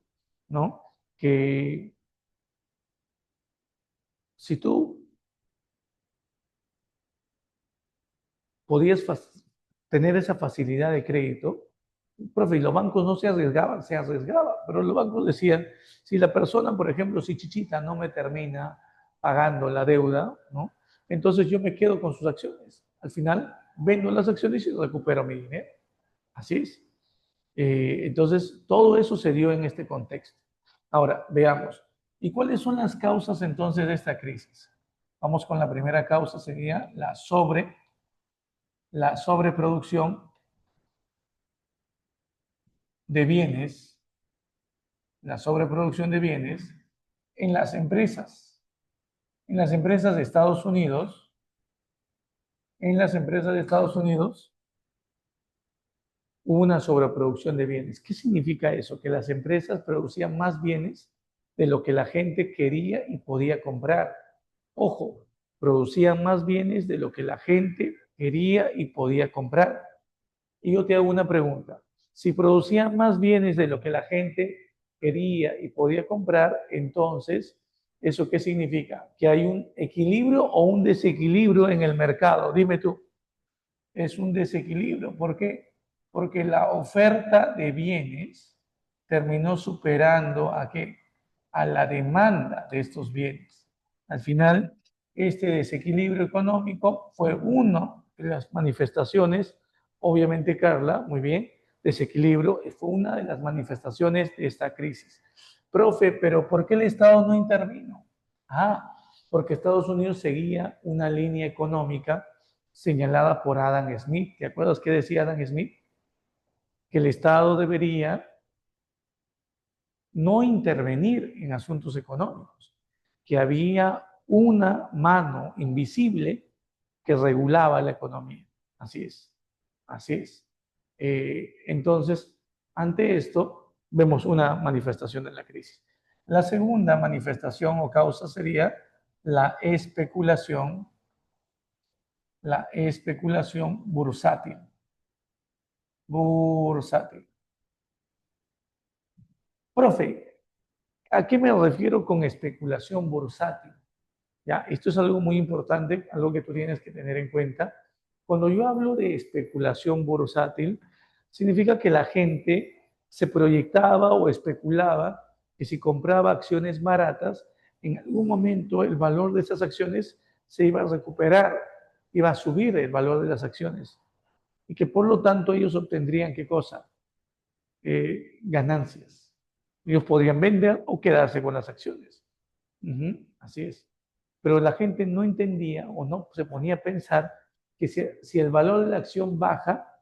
¿no? Que si tú podías tener esa facilidad de crédito, profe, y los bancos no se arriesgaban, pero los bancos decían, si la persona, por ejemplo, si Chichita no me termina pagando la deuda, ¿no? Entonces yo me quedo con sus acciones. Al final, vendo las acciones y recupero mi dinero. Así es. Entonces, todo eso se dio en este contexto. Ahora, veamos. ¿Y cuáles son las causas entonces de esta crisis? Vamos con la primera causa, sería la sobreproducción de bienes, la sobreproducción de bienes en las empresas. En las empresas de Estados Unidos, en las empresas de Estados Unidos hubo una sobreproducción de bienes. ¿Qué significa eso? Que las empresas producían más bienes de lo que la gente quería y podía comprar. Ojo, producían más bienes de lo que la gente quería y podía comprar. Y yo te hago una pregunta. Si producían más bienes de lo que la gente quería y podía comprar, entonces, ¿eso qué significa? ¿Que hay un equilibrio o un desequilibrio en el mercado? Dime tú. Es un desequilibrio. ¿Por qué? Porque la oferta de bienes terminó superando a qué? A la demanda de estos bienes. Al final, este desequilibrio económico fue una de las manifestaciones, obviamente, Carla, muy bien, desequilibrio, fue una de las manifestaciones de esta crisis. Profe, pero ¿por qué el Estado no intervino? Ah, porque Estados Unidos seguía una línea económica señalada por Adam Smith. ¿Te acuerdas qué decía Adam Smith? Que el Estado debería no intervenir en asuntos económicos, que había una mano invisible que regulaba la economía. Así es, así es. Entonces, ante esto, vemos una manifestación de la crisis. La segunda manifestación o causa sería la especulación bursátil. Bursátil. Profe, ¿a qué me refiero con especulación bursátil? Ya, esto es algo muy importante, algo que tú tienes que tener en cuenta. Cuando yo hablo de especulación bursátil, significa que la gente se proyectaba o especulaba que si compraba acciones baratas, en algún momento el valor de esas acciones se iba a recuperar, iba a subir el valor de las acciones y que por lo tanto ellos obtendrían ¿qué cosa? Ganancias. Ellos podrían vender o quedarse con las acciones. Así es. Pero la gente no entendía o no se ponía a pensar que si el valor de la acción baja,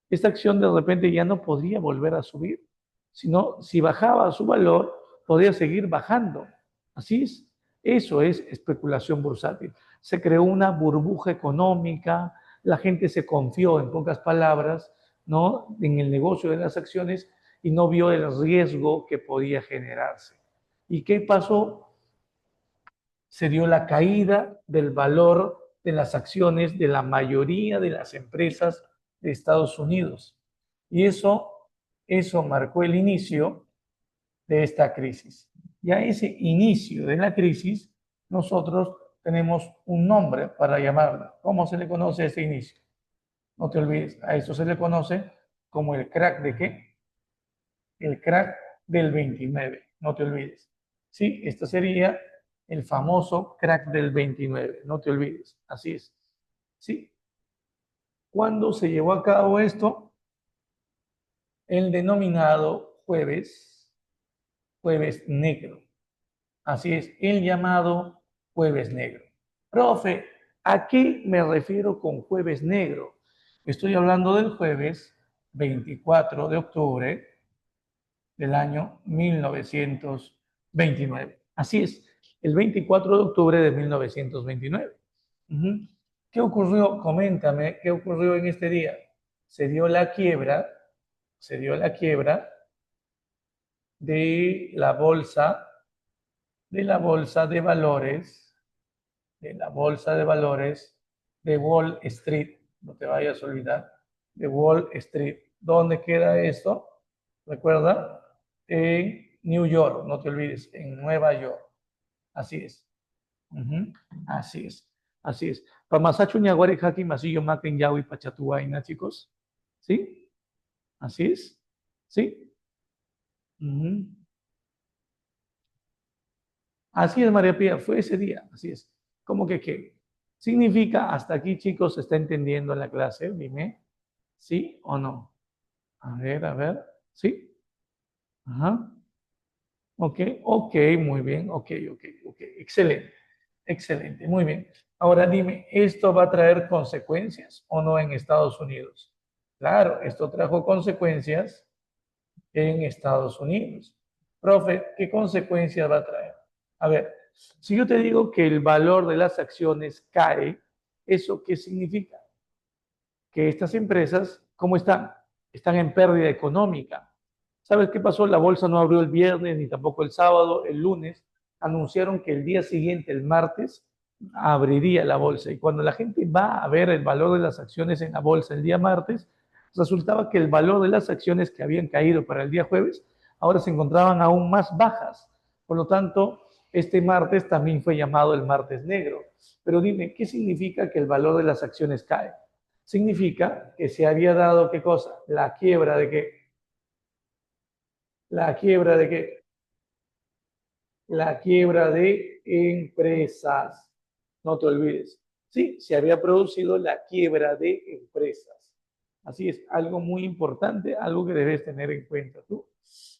esta acción de repente ya no podría volver a subir, sino si bajaba su valor, podría seguir bajando. Así es. Eso es especulación bursátil. Se creó una burbuja económica, la gente se confió, en pocas palabras, ¿no? En el negocio de las acciones y no vio el riesgo que podía generarse. ¿Y qué pasó? Se dio la caída del valor de las acciones de la mayoría de las empresas de Estados Unidos. Y eso marcó el inicio de esta crisis. Y a ese inicio de la crisis, nosotros tenemos un nombre para llamarla. ¿Cómo se le conoce a ese inicio? No te olvides, a eso se le conoce como el crack de qué? El crack del 29, no te olvides. Sí, esto sería el famoso crack del 29, no te olvides, así es. Sí, ¿cuándo se llevó a cabo esto? El denominado jueves negro. Así es, el llamado jueves negro. Profe, ¿a qué me refiero con jueves negro? Estoy hablando del jueves 24 de octubre del año 1929. Así es, el 24 de octubre de 1929. ¿Qué ocurrió? Coméntame, ¿qué ocurrió en este día? Se dio la quiebra, se dio la quiebra de la bolsa, de la bolsa de valores, de la bolsa de valores de Wall Street. No te vayas a olvidar, de Wall Street. ¿Dónde queda esto? Recuerda, en New York, no te olvides, en Nueva York. Así es. Así es. Así es. Pamasachu ñaguare haki masillo maten yawi pachatuaina, chicos. ¿Sí? Así es. ¿Sí? Así es, María Pía, fue ese día. Así es. ¿Cómo que qué? Significa, hasta aquí, chicos, ¿se está entendiendo en la clase? Dime, ¿sí o no? A ver. ¿Sí? Ajá. Ok, ok, muy bien, ok, excelente, excelente, muy bien. Ahora dime, ¿esto va a traer consecuencias o no en Estados Unidos? Claro, esto trajo consecuencias en Estados Unidos. Profe, ¿qué consecuencias va a traer? A ver, si yo te digo que el valor de las acciones cae, ¿eso qué significa? Que estas empresas, ¿cómo están? Están en pérdida económica. ¿Sabes qué pasó? La bolsa no abrió el viernes ni tampoco el sábado, el lunes. Anunciaron que el día siguiente, el martes, abriría la bolsa. Y cuando la gente va a ver el valor de las acciones en la bolsa el día martes, resultaba que el valor de las acciones que habían caído para el día jueves ahora se encontraban aún más bajas. Por lo tanto, este martes también fue llamado el martes negro. Pero dime, ¿qué significa que el valor de las acciones cae? Significa que se había dado, ¿qué cosa? La quiebra de qué? La quiebra de qué? La quiebra de empresas. No te olvides. Sí, se había producido la quiebra de empresas. Así es, algo muy importante, algo que debes tener en cuenta tú.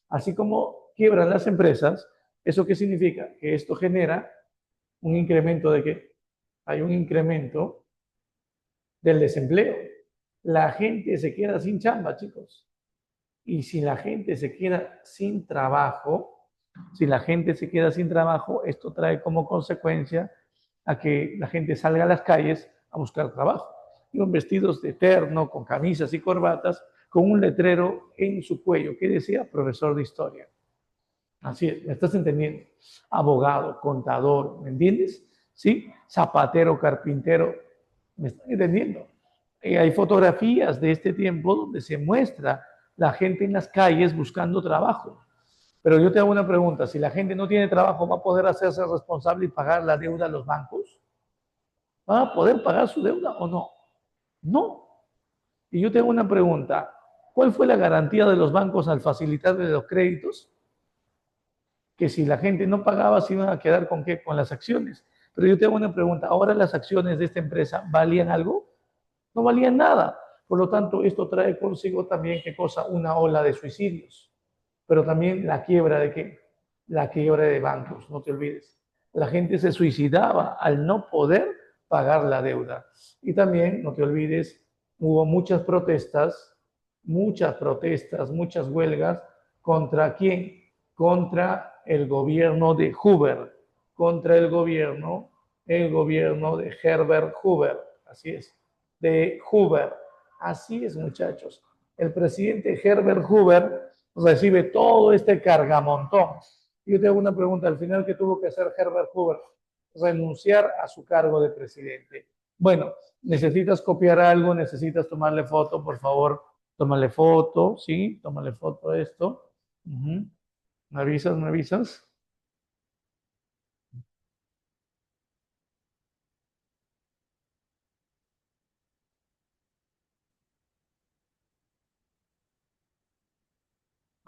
Así como quiebran las empresas, ¿eso qué significa? Que esto genera un incremento de qué? Hay un incremento del desempleo. La gente se queda sin chamba, chicos. Y si la gente se queda sin trabajo, si la gente se queda sin trabajo, esto trae como consecuencia a que la gente salga a las calles a buscar trabajo. Iban vestidos de terno, con camisas y corbatas, con un letrero en su cuello que decía profesor de historia. Así es, ¿me estás entendiendo? Abogado, contador, ¿me entiendes? ¿Sí? Zapatero, carpintero, ¿me están entendiendo? Hay fotografías de este tiempo donde se muestra la gente en las calles buscando trabajo. Pero yo te hago una pregunta, si la gente no tiene trabajo, ¿va a poder hacerse responsable y pagar la deuda a los bancos? ¿Va a poder pagar su deuda o no? No. Y yo tengo una pregunta. ¿Cuál fue la garantía de los bancos al facilitarle los créditos? Que si la gente no pagaba, se iban a quedar con qué? Con las acciones. Pero yo tengo una pregunta. ¿Ahora las acciones de esta empresa valían algo? No valían nada. Por lo tanto, esto trae consigo también, ¿qué cosa? Una ola de suicidios. Pero también la quiebra de qué? La quiebra de bancos, no te olvides. La gente se suicidaba al no poder pagar la deuda. Y también, no te olvides, hubo muchas protestas, muchas huelgas. ¿Contra quién? Contra el gobierno de Hoover, contra el gobierno de Herbert Hoover. Así es, de Hoover. Así es, muchachos. El presidente Herbert Hoover recibe todo este cargamontón. Yo te hago una pregunta, al final, ¿qué tuvo que hacer Herbert Hoover? Renunciar a su cargo de presidente. Bueno, necesitas copiar algo, necesitas tomarle foto, por favor, tómale foto, ¿sí? Tómale foto a esto. ¿Me avisas, me avisas?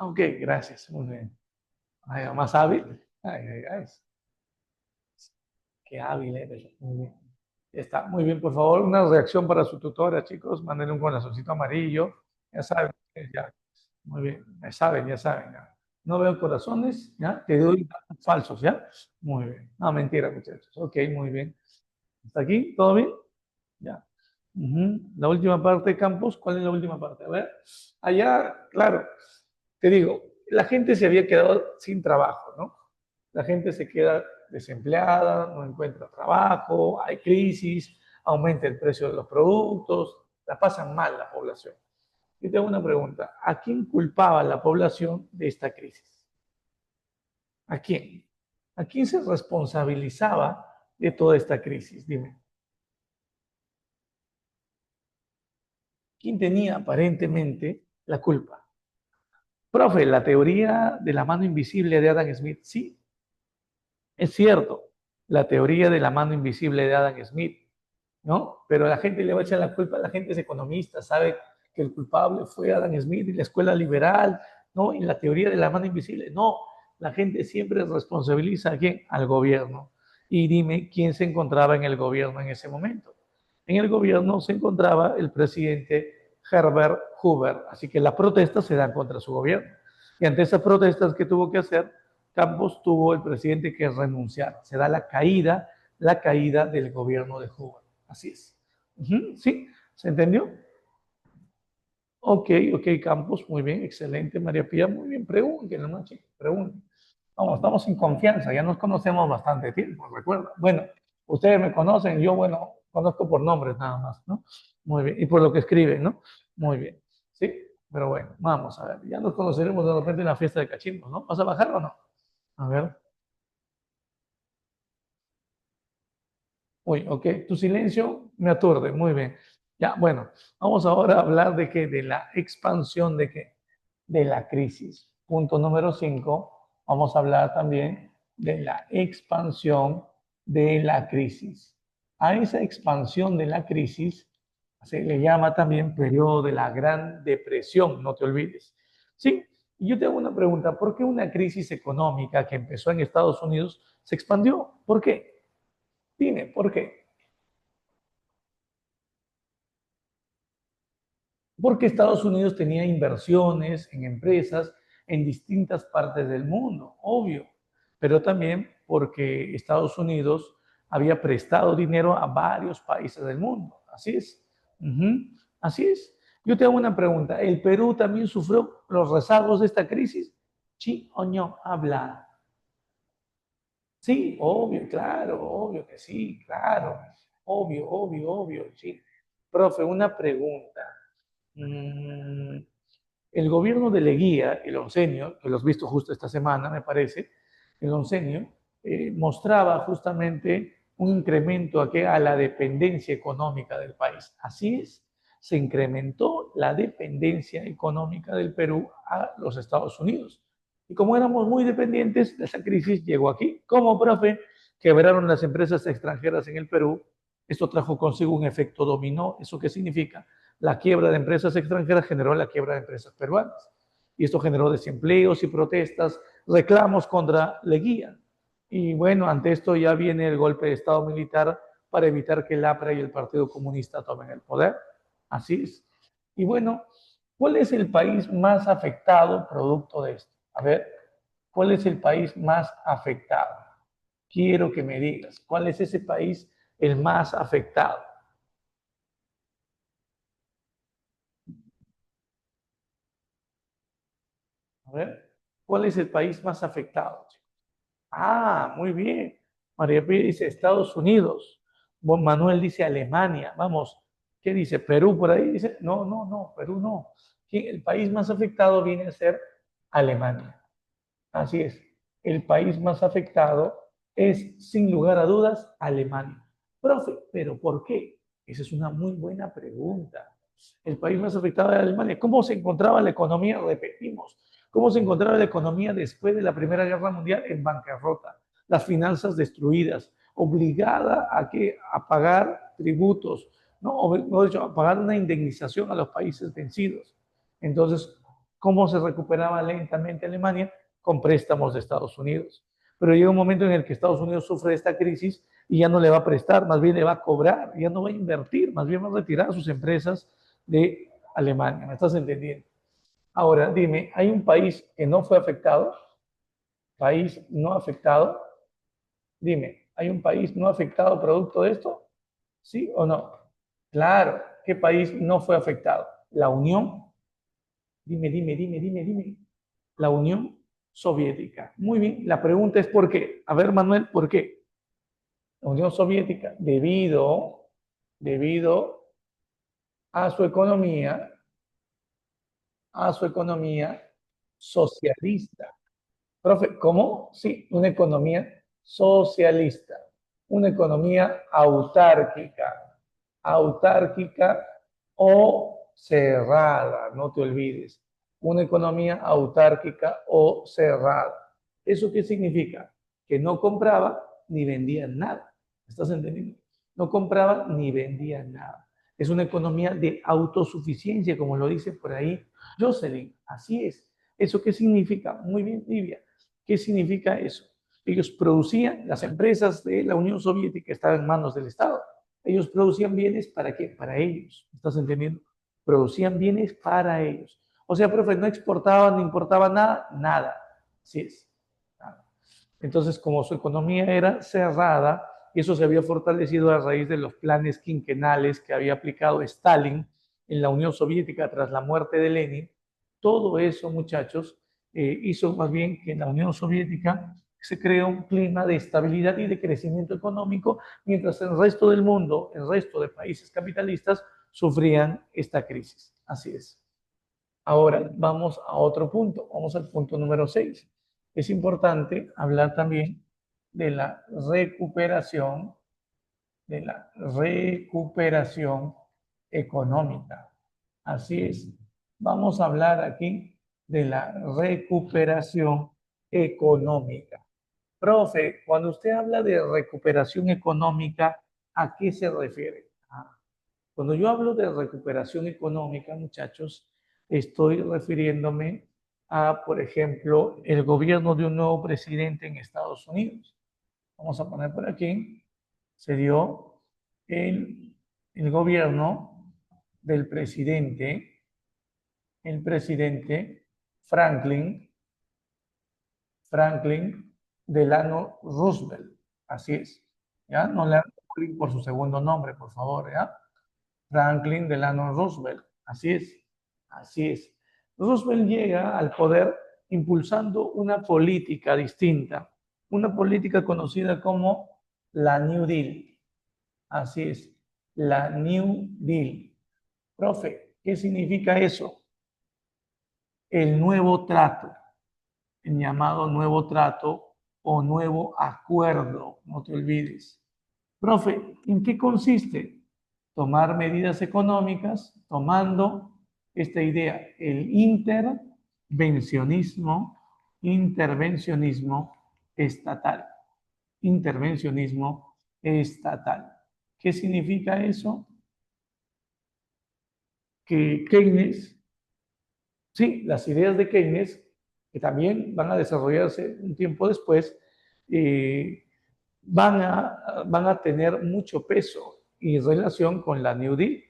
Ok, gracias, muy bien. Ay, más hábil. Ay, ay, ay. Qué hábil eres. Muy bien. Está muy bien, por favor, una reacción para su tutora, chicos. Manden un corazoncito amarillo. Ya saben, ya. Muy bien, ya saben, ya saben. Ya. No veo corazones, ¿ya? Te doy falsos, ¿ya? Muy bien. No, mentira, muchachos. Ok, muy bien. ¿Hasta aquí? ¿Todo bien? Ya. La última parte, Campos, ¿cuál es la última parte? A ver, allá, claro, te digo, la gente se había quedado sin trabajo, ¿no? La gente se queda desempleada, no encuentra trabajo, hay crisis, aumenta el precio de los productos, la pasan mal la población. Yo tengo una pregunta, ¿a quién culpaba la población de esta crisis? ¿A quién? ¿A quién se responsabilizaba de toda esta crisis? Dime. ¿Quién tenía aparentemente la culpa? Profe, la teoría de la mano invisible de Adam Smith, sí, es cierto, la teoría de la mano invisible de Adam Smith, ¿no? Pero la gente le va a echar la culpa, la gente es economista, sabe que el culpable fue Adam Smith y la escuela liberal, ¿no? Y la teoría de la mano invisible, no, la gente siempre responsabiliza a quién, al gobierno. Y dime quién se encontraba en el gobierno en ese momento. En el gobierno se encontraba el presidente Herbert Hoover, así que las protestas se dan contra su gobierno. Y ante esas protestas que tuvo que hacer, Campos tuvo el presidente que renunciar. Se da la caída del gobierno de Hoover. Así es. ¿Sí? ¿Se entendió? Ok, ok, Campos, muy bien, excelente, María Pía, muy bien, pregunten, nomás, chicos, pregunten. Vamos, estamos en confianza, ya nos conocemos bastante tiempo, recuerda. Bueno, ustedes me conocen, yo, bueno, conozco por nombres nada más, ¿no? Muy bien, y por lo que escriben, ¿no? Muy bien, ¿sí? Pero bueno, vamos a ver, ya nos conoceremos de repente en la fiesta de Cachimbos, ¿no? ¿Vas a bajar o no? A ver. Uy, ok, tu silencio me aturde, muy bien. Ya, bueno, vamos ahora a hablar de qué, de la expansión de qué, de la crisis. Punto número 5, vamos a hablar también de la expansión de la crisis. A esa expansión de la crisis se le llama también periodo de la Gran Depresión, no te olvides. Sí, y yo te hago una pregunta, ¿por qué una crisis económica que empezó en Estados Unidos se expandió? ¿Por qué? Dime, ¿por qué? Porque Estados Unidos tenía inversiones en empresas en distintas partes del mundo, obvio, pero también porque Estados Unidos había prestado dinero a varios países del mundo. Así es. Así es. Yo te hago una pregunta. ¿El Perú también sufrió los rezagos de esta crisis? Sí o no, habla. Sí, obvio, claro, obvio que sí, claro. Obvio, obvio, obvio, sí. Profe, una pregunta. Mm, el gobierno de Leguía, el oncenio, que lo has visto justo esta semana, me parece, el oncenio, mostraba justamente un incremento a la dependencia económica del país. Así es, se incrementó la dependencia económica del Perú a los Estados Unidos. Y como éramos muy dependientes, esa crisis llegó aquí. ¿Cómo, profe? Quebraron las empresas extranjeras en el Perú Esto trajo consigo un efecto dominó. ¿Eso qué significa? La quiebra de empresas extranjeras generó la quiebra de empresas peruanas. Y esto generó desempleos y protestas, reclamos contra Leguía. Y bueno, ante esto ya viene el golpe de Estado militar para evitar que el APRA y el Partido Comunista tomen el poder. Así es. Y bueno, ¿cuál es el país más afectado producto de esto? A ver, ¿cuál es el país más afectado? Quiero que me digas, ¿cuál es ese país el más afectado? A ver, ¿cuál es el país más afectado? Ah, muy bien. María Pía dice Estados Unidos. Manuel dice Alemania. Vamos, ¿qué dice? ¿Perú por ahí? Dice, no, no, no, Perú no. El país más afectado viene a ser Alemania. Así es. El país más afectado es, sin lugar a dudas, Alemania. Profe, ¿pero por qué? Esa es una muy buena pregunta. El país más afectado era Alemania. ¿Cómo se encontraba la economía? Repetimos. ¿Cómo se encontraba la economía después de la Primera Guerra Mundial? En bancarrota, las finanzas destruidas, obligada a, que, a pagar tributos, ¿no? O mejor dicho, a pagar una indemnización a los países vencidos. Entonces, ¿cómo se recuperaba lentamente Alemania? Con préstamos de Estados Unidos. Pero llega un momento en el que Estados Unidos sufre esta crisis y ya no le va a prestar, más bien le va a cobrar, ya no va a invertir, más bien va a retirar sus empresas de Alemania. ¿Me estás entendiendo? Ahora, dime, ¿hay un país que no fue afectado? ¿País no afectado? Dime, ¿hay un país no afectado producto de esto? ¿Sí o no? Claro, ¿qué país no fue afectado? ¿La Unión? Dime. La Unión Soviética. Muy bien, la pregunta es ¿por qué? A ver, Manuel, ¿por qué? La Unión Soviética, debido a a su economía socialista. Profe, ¿cómo? Sí, una economía socialista, una economía autárquica o cerrada, no te olvides, una economía autárquica o cerrada. ¿Eso qué significa? Que no compraba ni vendía nada. ¿Estás entendiendo? No compraba ni vendía nada. Es una economía de autosuficiencia, como lo dice por ahí Jocelyn. Así es. ¿Eso qué significa? Muy bien, Livia. ¿Qué significa eso? Ellos producían, las empresas de la Unión Soviética estaban en manos del Estado. Ellos producían bienes para qué? Para ellos. ¿Estás entendiendo? Producían bienes para ellos. O sea, profe, no exportaban, no importaba nada, nada. Así es. Nada. Entonces, como su economía era cerrada, y eso se había fortalecido a raíz de los planes quinquenales que había aplicado Stalin en la Unión Soviética tras la muerte de Lenin, todo eso, muchachos, hizo más bien que en la Unión Soviética se creó un clima de estabilidad y de crecimiento económico, mientras el resto del mundo, el resto de países capitalistas, sufrían esta crisis. Así es. Ahora vamos a otro punto, vamos al punto número 6. Es importante hablar también de la recuperación, de la recuperación económica. Así es. Vamos a hablar aquí de la recuperación económica. Profe, cuando usted habla de recuperación económica, ¿a qué se refiere? Cuando yo hablo de recuperación económica, muchachos, estoy refiriéndome a, por ejemplo, el gobierno de un nuevo presidente en Estados Unidos. Vamos a poner por aquí, se dio el gobierno del presidente, el presidente Franklin, Franklin Delano Roosevelt. Así es. ¿Ya? No le hagan por su segundo nombre, por favor, ¿ya? Franklin Delano Roosevelt. Así es, así es. Roosevelt llega al poder impulsando una política distinta, una política conocida como la New Deal. Así es, la New Deal. Profe, ¿qué significa eso? El nuevo trato, el llamado nuevo trato o nuevo acuerdo, no te olvides. Profe, ¿en qué consiste? Tomar medidas económicas tomando esta idea, el intervencionismo estatal, intervencionismo estatal. ¿Qué significa eso? Que Keynes, sí, las ideas de Keynes, que también van a desarrollarse un tiempo después, eh, van a tener mucho peso y relación con la New Deal.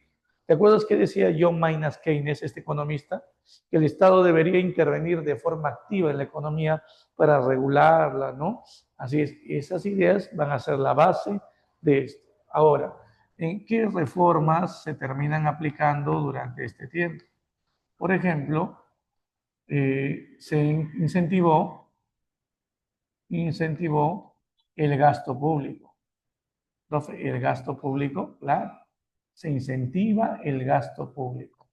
¿Te acuerdas que decía John Maynard Keynes, este economista? Que el Estado debería intervenir de forma activa en la economía para regularla, ¿no? Así es, esas ideas van a ser la base de esto. Ahora, ¿en qué reformas se terminan aplicando durante este tiempo? Por ejemplo, se incentivó el gasto público. Profe, el gasto público, claro, se incentiva el gasto público.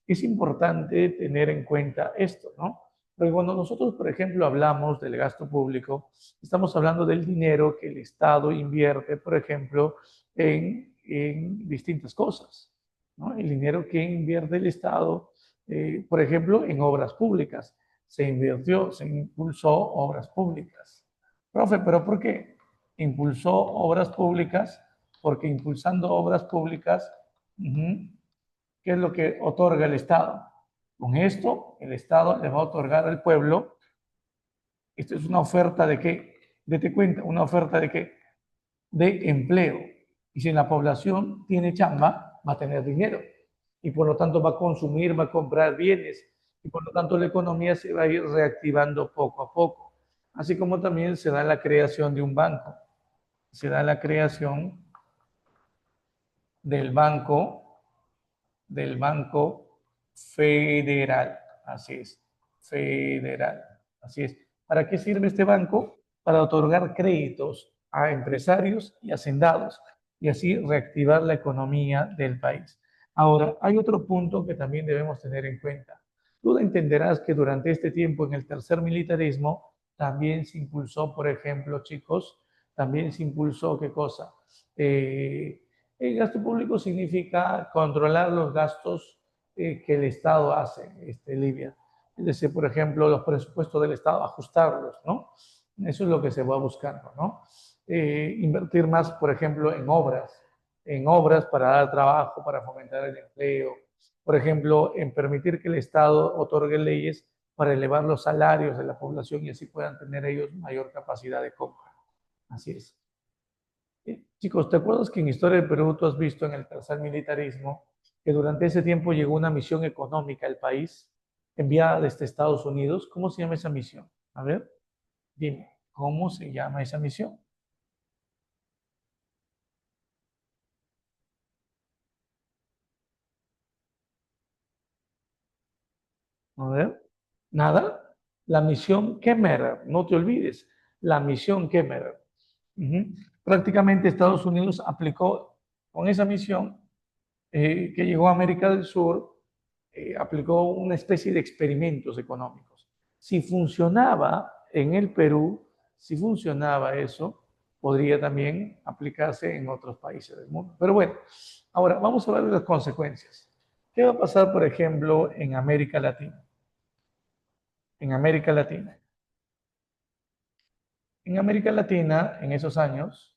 Es importante tener en cuenta esto, ¿no? Porque cuando nosotros, por ejemplo, hablamos del gasto público, estamos hablando del dinero que el Estado invierte, por ejemplo, en distintas cosas, ¿no? El dinero que invierte el Estado, por ejemplo, en obras públicas. Se impulsó obras públicas. Profe, ¿pero por qué? Impulsó obras públicas, porque impulsando obras públicas, ¿qué es lo que otorga el Estado? Con esto, el Estado le va a otorgar al pueblo, esto es una oferta de qué, date cuenta, una oferta de qué, de empleo. Y si la población tiene chamba, va a tener dinero. Y por lo tanto va a consumir, va a comprar bienes. Y por lo tanto la economía se va a ir reactivando poco a poco. Así como también se da la creación de un banco. Se da la creación del banco, del Banco Federal. Así es, federal. Así es. ¿Para qué sirve este banco? Para otorgar créditos a empresarios y hacendados y así reactivar la economía del país. Ahora, hay otro punto que también debemos tener en cuenta. Tú entenderás que durante este tiempo en el tercer militarismo también se impulsó, por ejemplo, chicos, también se impulsó, ¿qué cosa? El gasto público significa controlar los gastos que el Estado hace, Livia. Es decir, por ejemplo, los presupuestos del Estado, ajustarlos, ¿no? Eso es lo que se va buscando, ¿no? Invertir más, por ejemplo, en obras para dar trabajo, para fomentar el empleo, por ejemplo, en permitir que el Estado otorgue leyes para elevar los salarios de la población y así puedan tener ellos mayor capacidad de compra. Así es. Chicos, ¿te acuerdas que en Historia del Perú tú has visto en el tercer militarismo que durante ese tiempo llegó una misión económica al país enviada desde Estados Unidos? ¿Cómo se llama esa misión? A ver, dime, ¿cómo se llama esa misión? A ver, nada. La misión Kemmerer, no te olvides, la misión Kemmerer. Ujú. Prácticamente Estados Unidos aplicó con esa misión que llegó a América del Sur, aplicó una especie de experimentos económicos. Si funcionaba en el Perú, si funcionaba eso, podría también aplicarse en otros países del mundo. Pero bueno, ahora vamos a ver las consecuencias. ¿Qué va a pasar, por ejemplo, en América Latina? En América Latina. En América Latina, en esos años,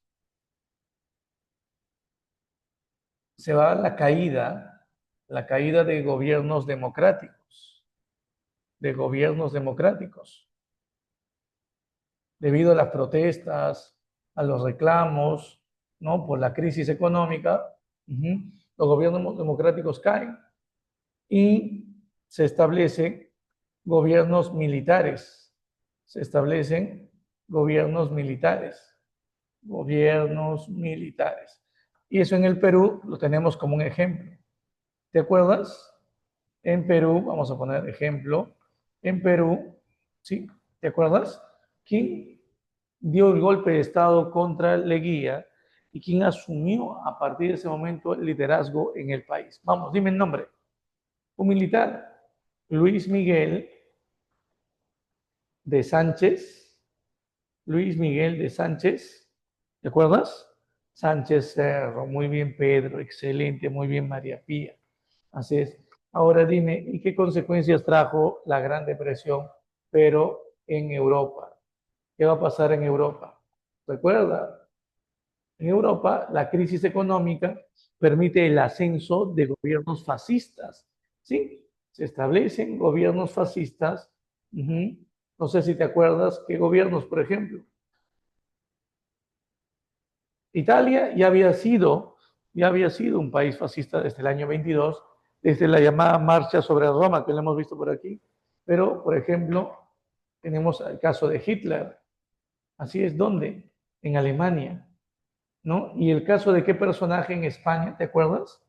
se va la caída de gobiernos democráticos, de gobiernos democráticos. Debido a las protestas, a los reclamos, ¿no? Por la crisis económica, los gobiernos democráticos caen y se establecen gobiernos militares. Se establecen gobiernos militares, gobiernos militares. Y eso en el Perú lo tenemos como un ejemplo. ¿Te acuerdas? En Perú, vamos a poner ejemplo, en Perú, ¿sí? ¿Te acuerdas? ¿Quién dio el golpe de Estado contra Leguía y quién asumió a partir de ese momento el liderazgo en el país? Vamos, dime el nombre. Un militar, Luis Miguel de Sánchez, Luis Miguel de Sánchez, ¿te acuerdas? Sánchez Cerro, muy bien Pedro, excelente, muy bien María Pía. Así es. Ahora dime, ¿y qué consecuencias trajo la Gran Depresión, pero en Europa? ¿Qué va a pasar en Europa? ¿Recuerda? En Europa, la crisis económica permite el ascenso de gobiernos fascistas. ¿Sí? Se establecen gobiernos fascistas. Uh-huh. No sé si te acuerdas qué gobiernos, por ejemplo. Italia ya había sido un país fascista desde el año 22, desde la llamada Marcha sobre Roma, que lo hemos visto por aquí. Pero, por ejemplo, tenemos el caso de Hitler. Así es, ¿dónde? En Alemania. ¿No? Y el caso de qué personaje en España, ¿te acuerdas?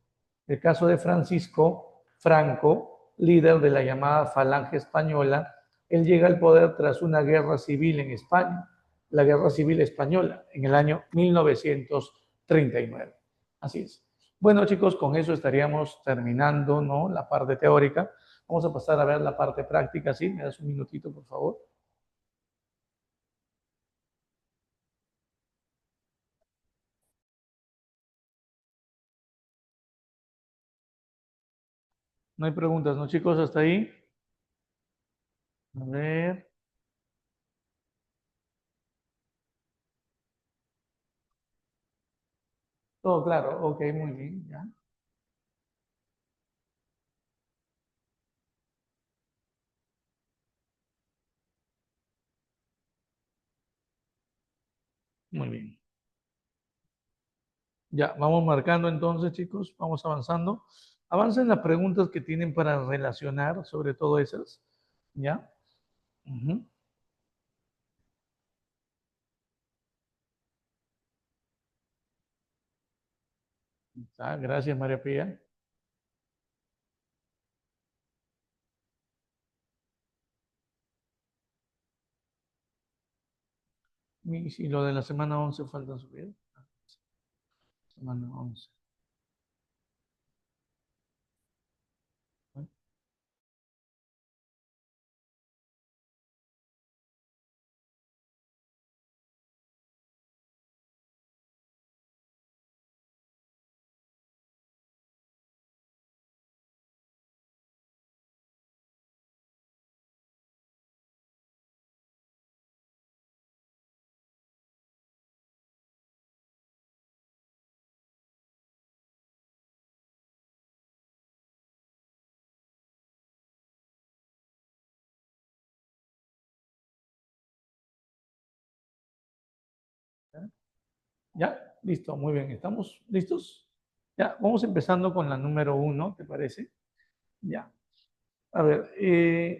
El caso de Francisco Franco, líder de la llamada Falange Española. Él llega al poder tras una guerra civil en España, la Guerra Civil Española, en el año 1939. Así es. Bueno, chicos, con eso estaríamos terminando, ¿no?, la parte teórica. Vamos a pasar a ver la parte práctica, ¿sí? ¿Me das un minutito, por favor? No hay preguntas, ¿no, chicos? Hasta ahí. A ver. Todo claro, ok, muy bien, ya. Muy bien. Ya, vamos marcando entonces, chicos, vamos avanzando. Avancen las preguntas que tienen para relacionar, sobre todo esas, ¿ya? Ujú. Ah, gracias, María Pía. Y si lo de la semana 11 falta subir. Semana 11. ¿Ya? ¿Ya? Listo, muy bien. ¿Estamos listos? Ya, vamos empezando con la número uno, ¿te parece? Ya. A ver,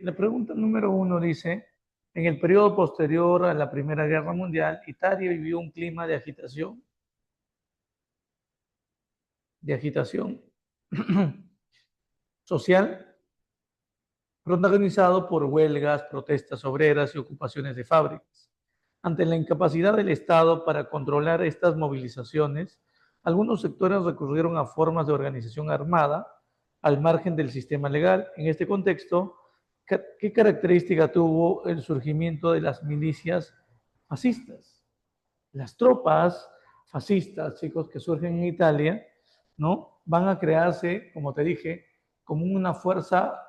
la pregunta número uno dice, en el periodo posterior a la Primera Guerra Mundial, Italia vivió un clima de agitación social protagonizado por huelgas, protestas obreras y ocupaciones de fábricas. Ante la incapacidad del Estado para controlar estas movilizaciones, algunos sectores recurrieron a formas de organización armada al margen del sistema legal. En este contexto, ¿qué característica tuvo el surgimiento de las milicias fascistas? Las tropas fascistas, chicos, que surgen en Italia, ¿no? Van a crearse, como te dije, como una fuerza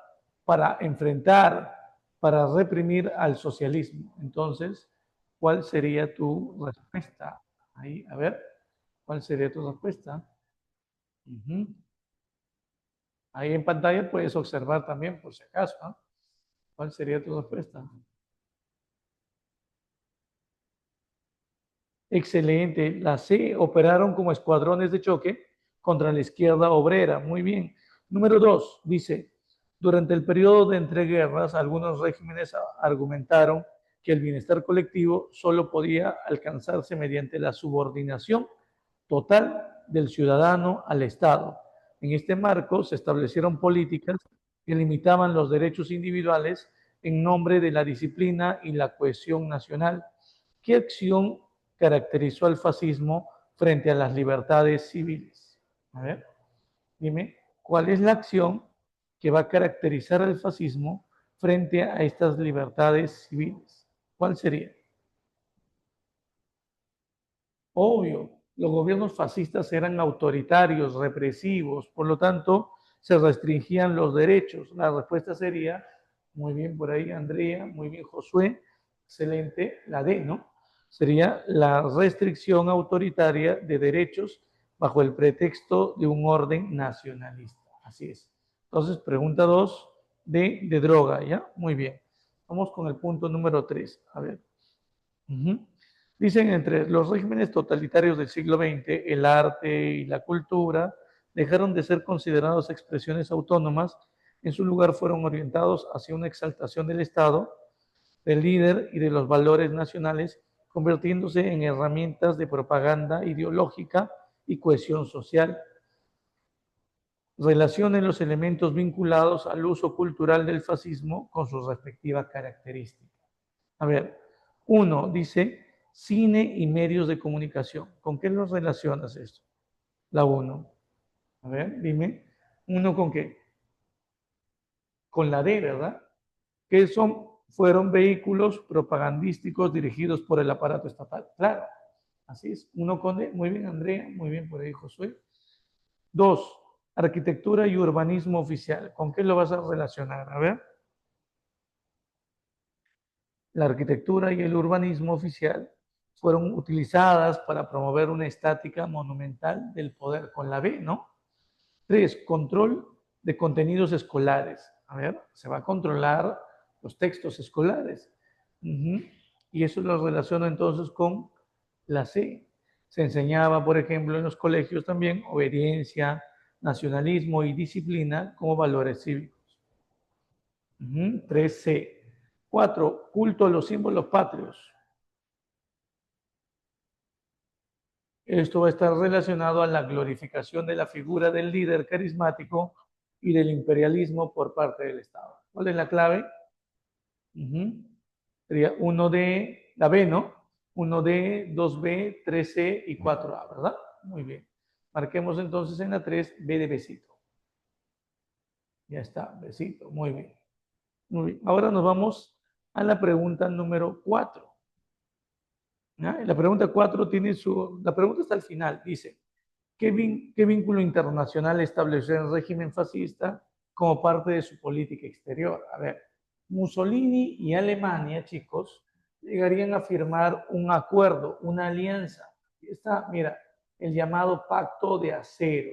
para enfrentar, para reprimir al socialismo. Entonces, ¿cuál sería tu respuesta? Ahí, a ver, ¿cuál sería tu respuesta? Uh-huh. Ahí en pantalla puedes observar también, por si acaso, ¿no? ¿Cuál sería tu respuesta? Excelente. La C operaron como escuadrones de choque contra la izquierda obrera. Muy bien. Número dos, dice, durante el periodo de entreguerras, algunos regímenes argumentaron que el bienestar colectivo solo podía alcanzarse mediante la subordinación total del ciudadano al Estado. En este marco se establecieron políticas que limitaban los derechos individuales en nombre de la disciplina y la cohesión nacional. ¿Qué acción caracterizó al fascismo frente a las libertades civiles? A ver, dime, ¿cuál es la acción que va a caracterizar al fascismo frente a estas libertades civiles? ¿Cuál sería? Obvio, los gobiernos fascistas eran autoritarios, represivos, por lo tanto, se restringían los derechos. La respuesta sería, muy bien por ahí, Andrea, muy bien, Josué, excelente, la D, ¿no? Sería la restricción autoritaria de derechos bajo el pretexto de un orden nacionalista. Así es. Entonces, pregunta 2 de droga, ¿ya? Muy bien. Vamos con el punto número 3. A ver. Dicen entre los regímenes totalitarios del siglo XX, el arte y la cultura dejaron de ser considerados expresiones autónomas, en su lugar fueron orientados hacia una exaltación del Estado, del líder y de los valores nacionales, convirtiéndose en herramientas de propaganda ideológica y cohesión social. Relacionen los elementos vinculados al uso cultural del fascismo con sus respectivas características. A ver, uno dice cine y medios de comunicación. ¿Con qué los relacionas esto? La uno. A ver, dime. ¿Uno con qué? Con la D, ¿verdad? Que fueron vehículos propagandísticos dirigidos por el aparato estatal. Claro, así es. Uno con D. Muy bien, Andrea. Muy bien, por ahí, Josué. Dos, arquitectura y urbanismo oficial. ¿Con qué lo vas a relacionar? A ver. La arquitectura y el urbanismo oficial fueron utilizadas para promover una estática monumental del poder con la B, ¿no? Tres, control de contenidos escolares. A ver, se va a controlar los textos escolares. Y eso lo relaciono entonces con la C. Se enseñaba, por ejemplo, en los colegios también obediencia, nacionalismo y disciplina como valores cívicos. 3C. 4. Culto a los símbolos patrios. Esto va a estar relacionado a la glorificación de la figura del líder carismático y del imperialismo por parte del Estado. ¿Cuál es la clave? Sería 1D, la B, ¿no? 1D, 2B, 3C y 4A, ¿verdad? Muy bien. Marquemos entonces en la 3, B de besito. Ya está, besito, muy bien. Muy bien. Ahora nos vamos a la pregunta número 4. La pregunta 4 tiene la pregunta está al final, dice, ¿qué vínculo internacional estableció el régimen fascista como parte de su política exterior? A ver, Mussolini y Alemania, chicos, llegarían a firmar un acuerdo, una alianza. Está, mira, el llamado Pacto de Acero.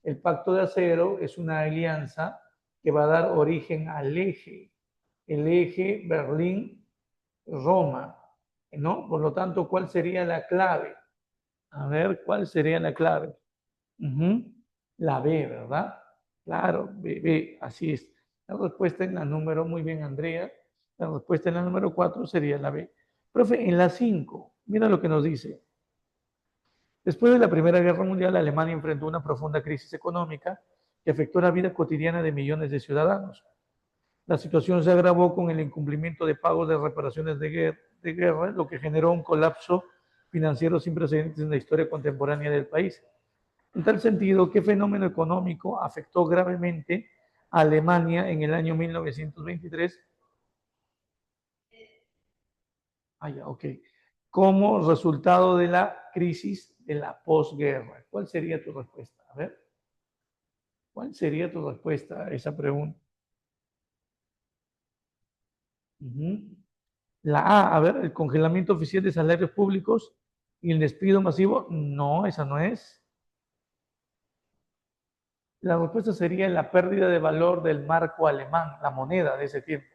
El Pacto de Acero es una alianza que va a dar origen al eje, el eje Berlín-Roma, ¿no? Por lo tanto, ¿cuál sería la clave? A ver, ¿cuál sería la clave? La B, ¿verdad? Claro, B, así es. La respuesta en la número, muy bien, Andrea. La respuesta en la número 4 sería la B. Profe, en la 5, mira lo que nos dice. Después de la Primera Guerra Mundial, Alemania enfrentó una profunda crisis económica que afectó la vida cotidiana de millones de ciudadanos. La situación se agravó con el incumplimiento de pagos de reparaciones de guerra, lo que generó un colapso financiero sin precedentes en la historia contemporánea del país. En tal sentido, ¿qué fenómeno económico afectó gravemente a Alemania en el año 1923? Ok. Como resultado de la crisis de la posguerra. ¿Cuál sería tu respuesta? A ver. ¿Cuál sería tu respuesta a esa pregunta? La A ver, el congelamiento oficial de salarios públicos y el despido masivo. No, esa no es. La respuesta sería la pérdida de valor del marco alemán, la moneda de ese tiempo.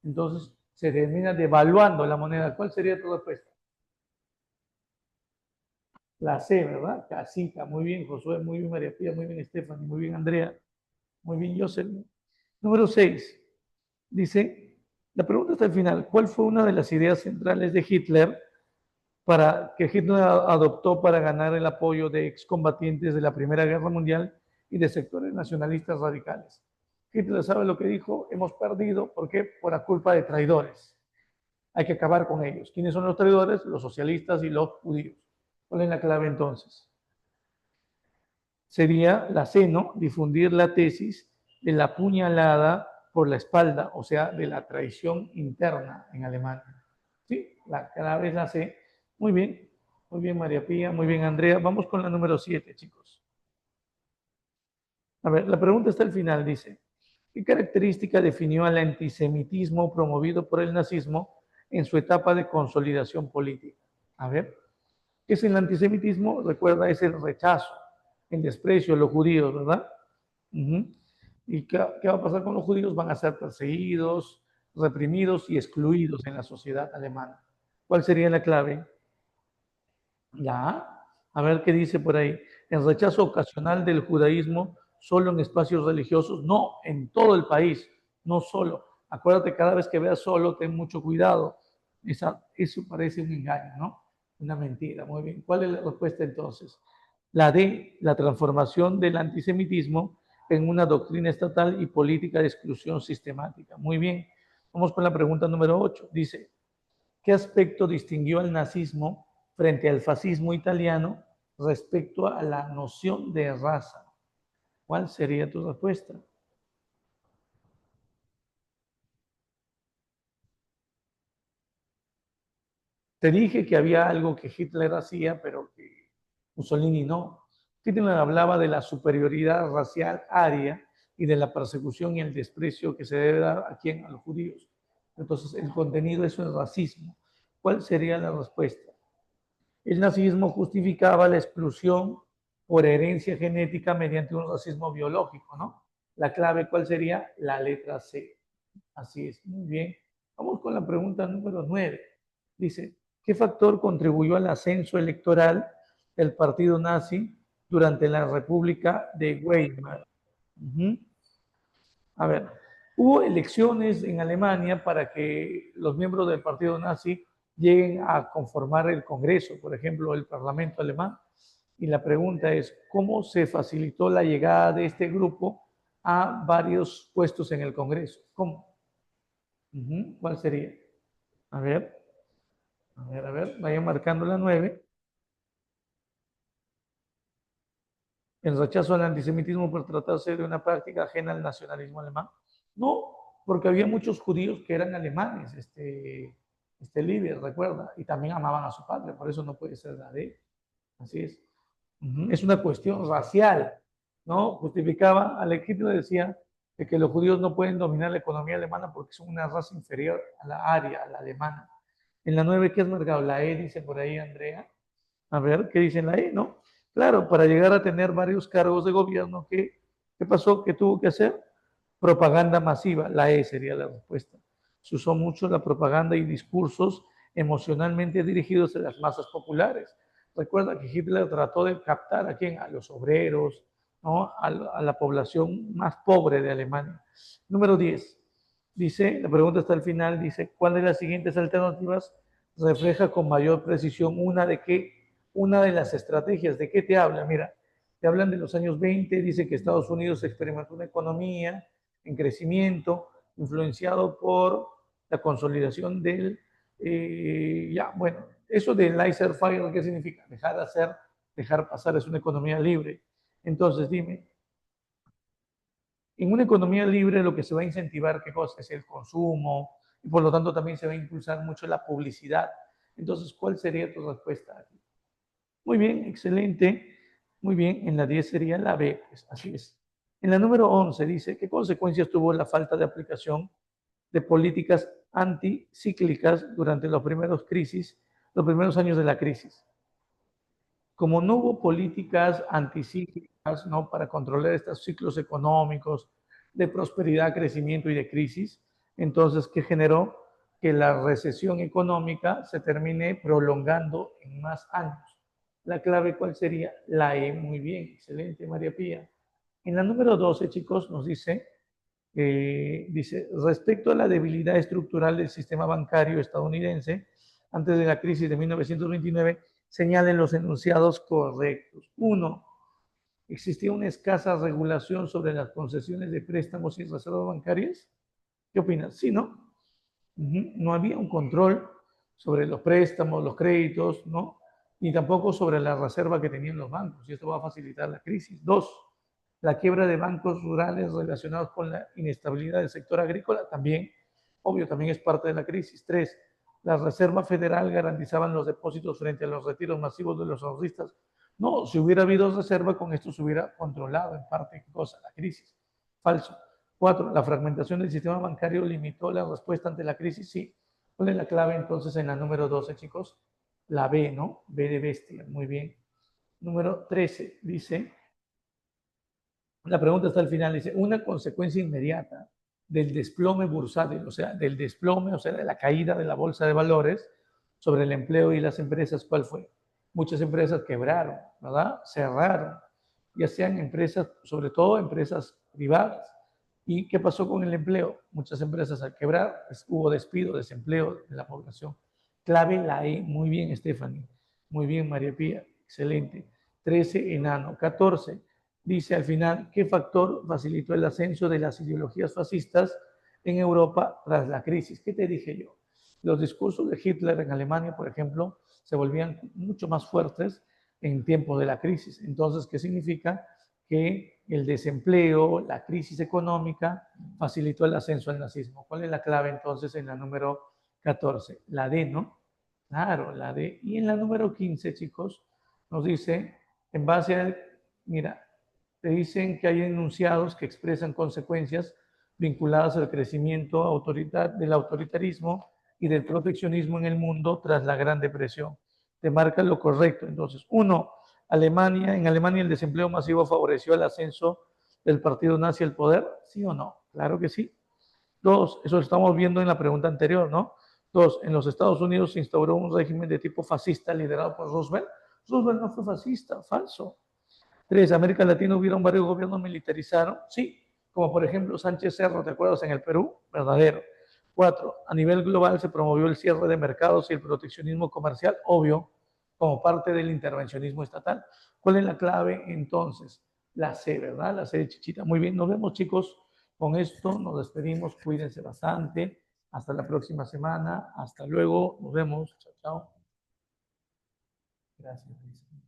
Entonces se termina devaluando la moneda. ¿Cuál sería tu respuesta? La C, ¿verdad? Casita. Muy bien, Josué. Muy bien, María Pía. Muy bien, Stephanie. Muy bien, Andrea. Muy bien, Joseph. Número 6. Dice, la pregunta está al final. ¿Cuál fue una de las ideas centrales de Hitler que Hitler adoptó para ganar el apoyo de excombatientes de la Primera Guerra Mundial y de sectores nacionalistas radicales? Hitler sabe lo que dijo, hemos perdido, ¿por qué? Por la culpa de traidores. Hay que acabar con ellos. ¿Quiénes son los traidores? Los socialistas y los judíos. ¿Cuál es la clave entonces? Sería la C, ¿no? Difundir la tesis de la puñalada por la espalda, o sea, de la traición interna en Alemania. Sí, la clave es la C. Muy bien, María Pía, muy bien, Andrea. Vamos con la número 7, chicos. A ver, la pregunta está al final, dice, ¿qué característica definió al antisemitismo promovido por el nazismo en su etapa de consolidación política? A ver, ¿qué es el antisemitismo? Recuerda, es el rechazo, el desprecio de los judíos, ¿verdad? Uh-huh. ¿Y qué va a pasar con los judíos? Van a ser perseguidos, reprimidos y excluidos en la sociedad alemana. ¿Cuál sería la clave? Ya, a ver qué dice por ahí. El rechazo ocasional del judaísmo solo en espacios religiosos, no, en todo el país, no solo. Acuérdate, cada vez que veas solo, ten mucho cuidado. Eso parece un engaño, ¿no? Una mentira. Muy bien. ¿Cuál es la respuesta entonces? La D, la transformación del antisemitismo en una doctrina estatal y política de exclusión sistemática. Muy bien. Vamos con la pregunta número 8. Dice, ¿qué aspecto distinguió al nazismo frente al fascismo italiano respecto a la noción de raza? ¿Cuál sería tu respuesta? Te dije que había algo que Hitler hacía, pero que Mussolini no. Hitler hablaba de la superioridad racial aria y de la persecución y el desprecio que se debe dar a quién, a los judíos. Entonces, el contenido de eso es racismo. ¿Cuál sería la respuesta? El nazismo justificaba la exclusión por herencia genética mediante un racismo biológico, ¿no? La clave, ¿cuál sería? La letra C. Así es, muy bien. Vamos con la pregunta número 9. Dice, ¿qué factor contribuyó al ascenso electoral del partido nazi durante la República de Weimar? Uh-huh. A ver, hubo elecciones en Alemania para que los miembros del partido nazi lleguen a conformar el Congreso, por ejemplo, el Parlamento alemán. Y la pregunta es, ¿cómo se facilitó la llegada de este grupo a varios puestos en el Congreso? ¿Cómo? ¿Cuál sería? A ver, a ver, vayan marcando la 9. El rechazo al antisemitismo por tratarse de una práctica ajena al nacionalismo alemán. No, porque había muchos judíos que eran alemanes, líder, recuerda, y también amaban a su patria, por eso no puede ser la de él. Así es. Es una cuestión racial, ¿no? Justificaba, al equipo decía de que los judíos no pueden dominar la economía alemana porque son una raza inferior a la aria, a la alemana. En la 9, ¿qué has marcado? La E, dice por ahí Andrea. A ver, ¿qué dice en la E, no? Claro, para llegar a tener varios cargos de gobierno, ¿qué pasó? ¿Qué tuvo que hacer? Propaganda masiva, la E sería la respuesta. Se usó mucho la propaganda y discursos emocionalmente dirigidos a las masas populares. Recuerda que Hitler trató de captar a quién, a los obreros, ¿no? A la población más pobre de Alemania. Número 10. Dice, la pregunta está al final, dice, ¿cuál de las siguientes alternativas refleja con mayor precisión una de las estrategias? ¿De qué te habla? Mira, te hablan de los años 20, dice que Estados Unidos experimentó una economía en crecimiento, influenciado por la consolidación del, bueno, eso de laissez-faire, ¿qué significa? Dejar hacer, dejar pasar, es una economía libre. Entonces, dime, en una economía libre lo que se va a incentivar, ¿qué cosa? Es el consumo, y por lo tanto también se va a impulsar mucho la publicidad. Entonces, ¿cuál sería tu respuesta aquí? Muy bien, excelente. Muy bien, en la 10 sería la B, pues así es. En la número 11 dice, ¿qué consecuencias tuvo la falta de aplicación de políticas anticíclicas durante los primeros años de la crisis? Como no hubo políticas anticíclicas, ¿no? Para controlar estos ciclos económicos de prosperidad, crecimiento y de crisis, entonces, ¿qué generó? Que la recesión económica se termine prolongando en más años. La clave, ¿cuál sería? La E. Muy bien, excelente, María Pía. En la número 12, chicos, nos dice, respecto a la debilidad estructural del sistema bancario estadounidense antes de la crisis de 1929, señalen los enunciados correctos. Uno, existía una escasa regulación sobre las concesiones de préstamos y reservas bancarias. ¿Qué opinas? Sí, ¿no? No había un control sobre los préstamos, los créditos, ¿no? Ni tampoco sobre la reserva que tenían los bancos, y esto va a facilitar la crisis. Dos, la quiebra de bancos rurales relacionados con la inestabilidad del sector agrícola también, obvio, también es parte de la crisis. Tres, la Reserva Federal garantizaban los depósitos frente a los retiros masivos de los ahorristas. No, si hubiera habido reserva, con esto se hubiera controlado en parte, ¿qué cosa? La crisis. Falso. Cuatro, la fragmentación del sistema bancario limitó la respuesta ante la crisis. Sí. ¿Cuál es la clave entonces en la número 12, chicos? La B, ¿no? B de bestia, muy bien. Número 13, dice, la pregunta está al final, dice, una consecuencia inmediata del desplome bursátil, o sea, del desplome, o sea, de la caída de la bolsa de valores sobre el empleo y las empresas, ¿cuál fue? Muchas empresas quebraron, ¿verdad? Cerraron, ya sean empresas, sobre todo empresas privadas. ¿Y qué pasó con el empleo? Muchas empresas al quebrar, pues, hubo despido, desempleo de la población. Clave la E, muy bien, Stephanie, muy bien, María Pía, excelente. 13, enano. 14, dice al final, ¿qué factor facilitó el ascenso de las ideologías fascistas en Europa tras la crisis? ¿Qué te dije yo? Los discursos de Hitler en Alemania, por ejemplo, se volvían mucho más fuertes en tiempos de la crisis. Entonces, ¿qué significa? Que el desempleo, la crisis económica, facilitó el ascenso al nazismo. ¿Cuál es la clave entonces en la número 14? La D, ¿no? Claro, la D. Y en la número 15, chicos, nos dice, en base a, mira, te dicen que hay enunciados que expresan consecuencias vinculadas al crecimiento del autoritarismo y del proteccionismo en el mundo tras la Gran Depresión. Te marca lo correcto. Entonces, uno, en Alemania el desempleo masivo favoreció el ascenso del partido nazi al poder, ¿sí o no? Claro que sí. Dos, eso lo estamos viendo en la pregunta anterior, ¿no? Dos, en los Estados Unidos se instauró un régimen de tipo fascista liderado por Roosevelt. Roosevelt no fue fascista, falso. Tres, América Latina hubieron varios gobiernos militarizados, sí, como por ejemplo Sánchez Cerro, ¿te acuerdas? En el Perú, verdadero. Cuatro, a nivel global se promovió el cierre de mercados y el proteccionismo comercial, obvio, como parte del intervencionismo estatal. ¿Cuál es la clave entonces? La C, ¿verdad? La C de Chichita. Muy bien, nos vemos chicos. Con esto nos despedimos, cuídense bastante. Hasta la próxima semana. Hasta luego. Nos vemos. Chao, chao. Gracias.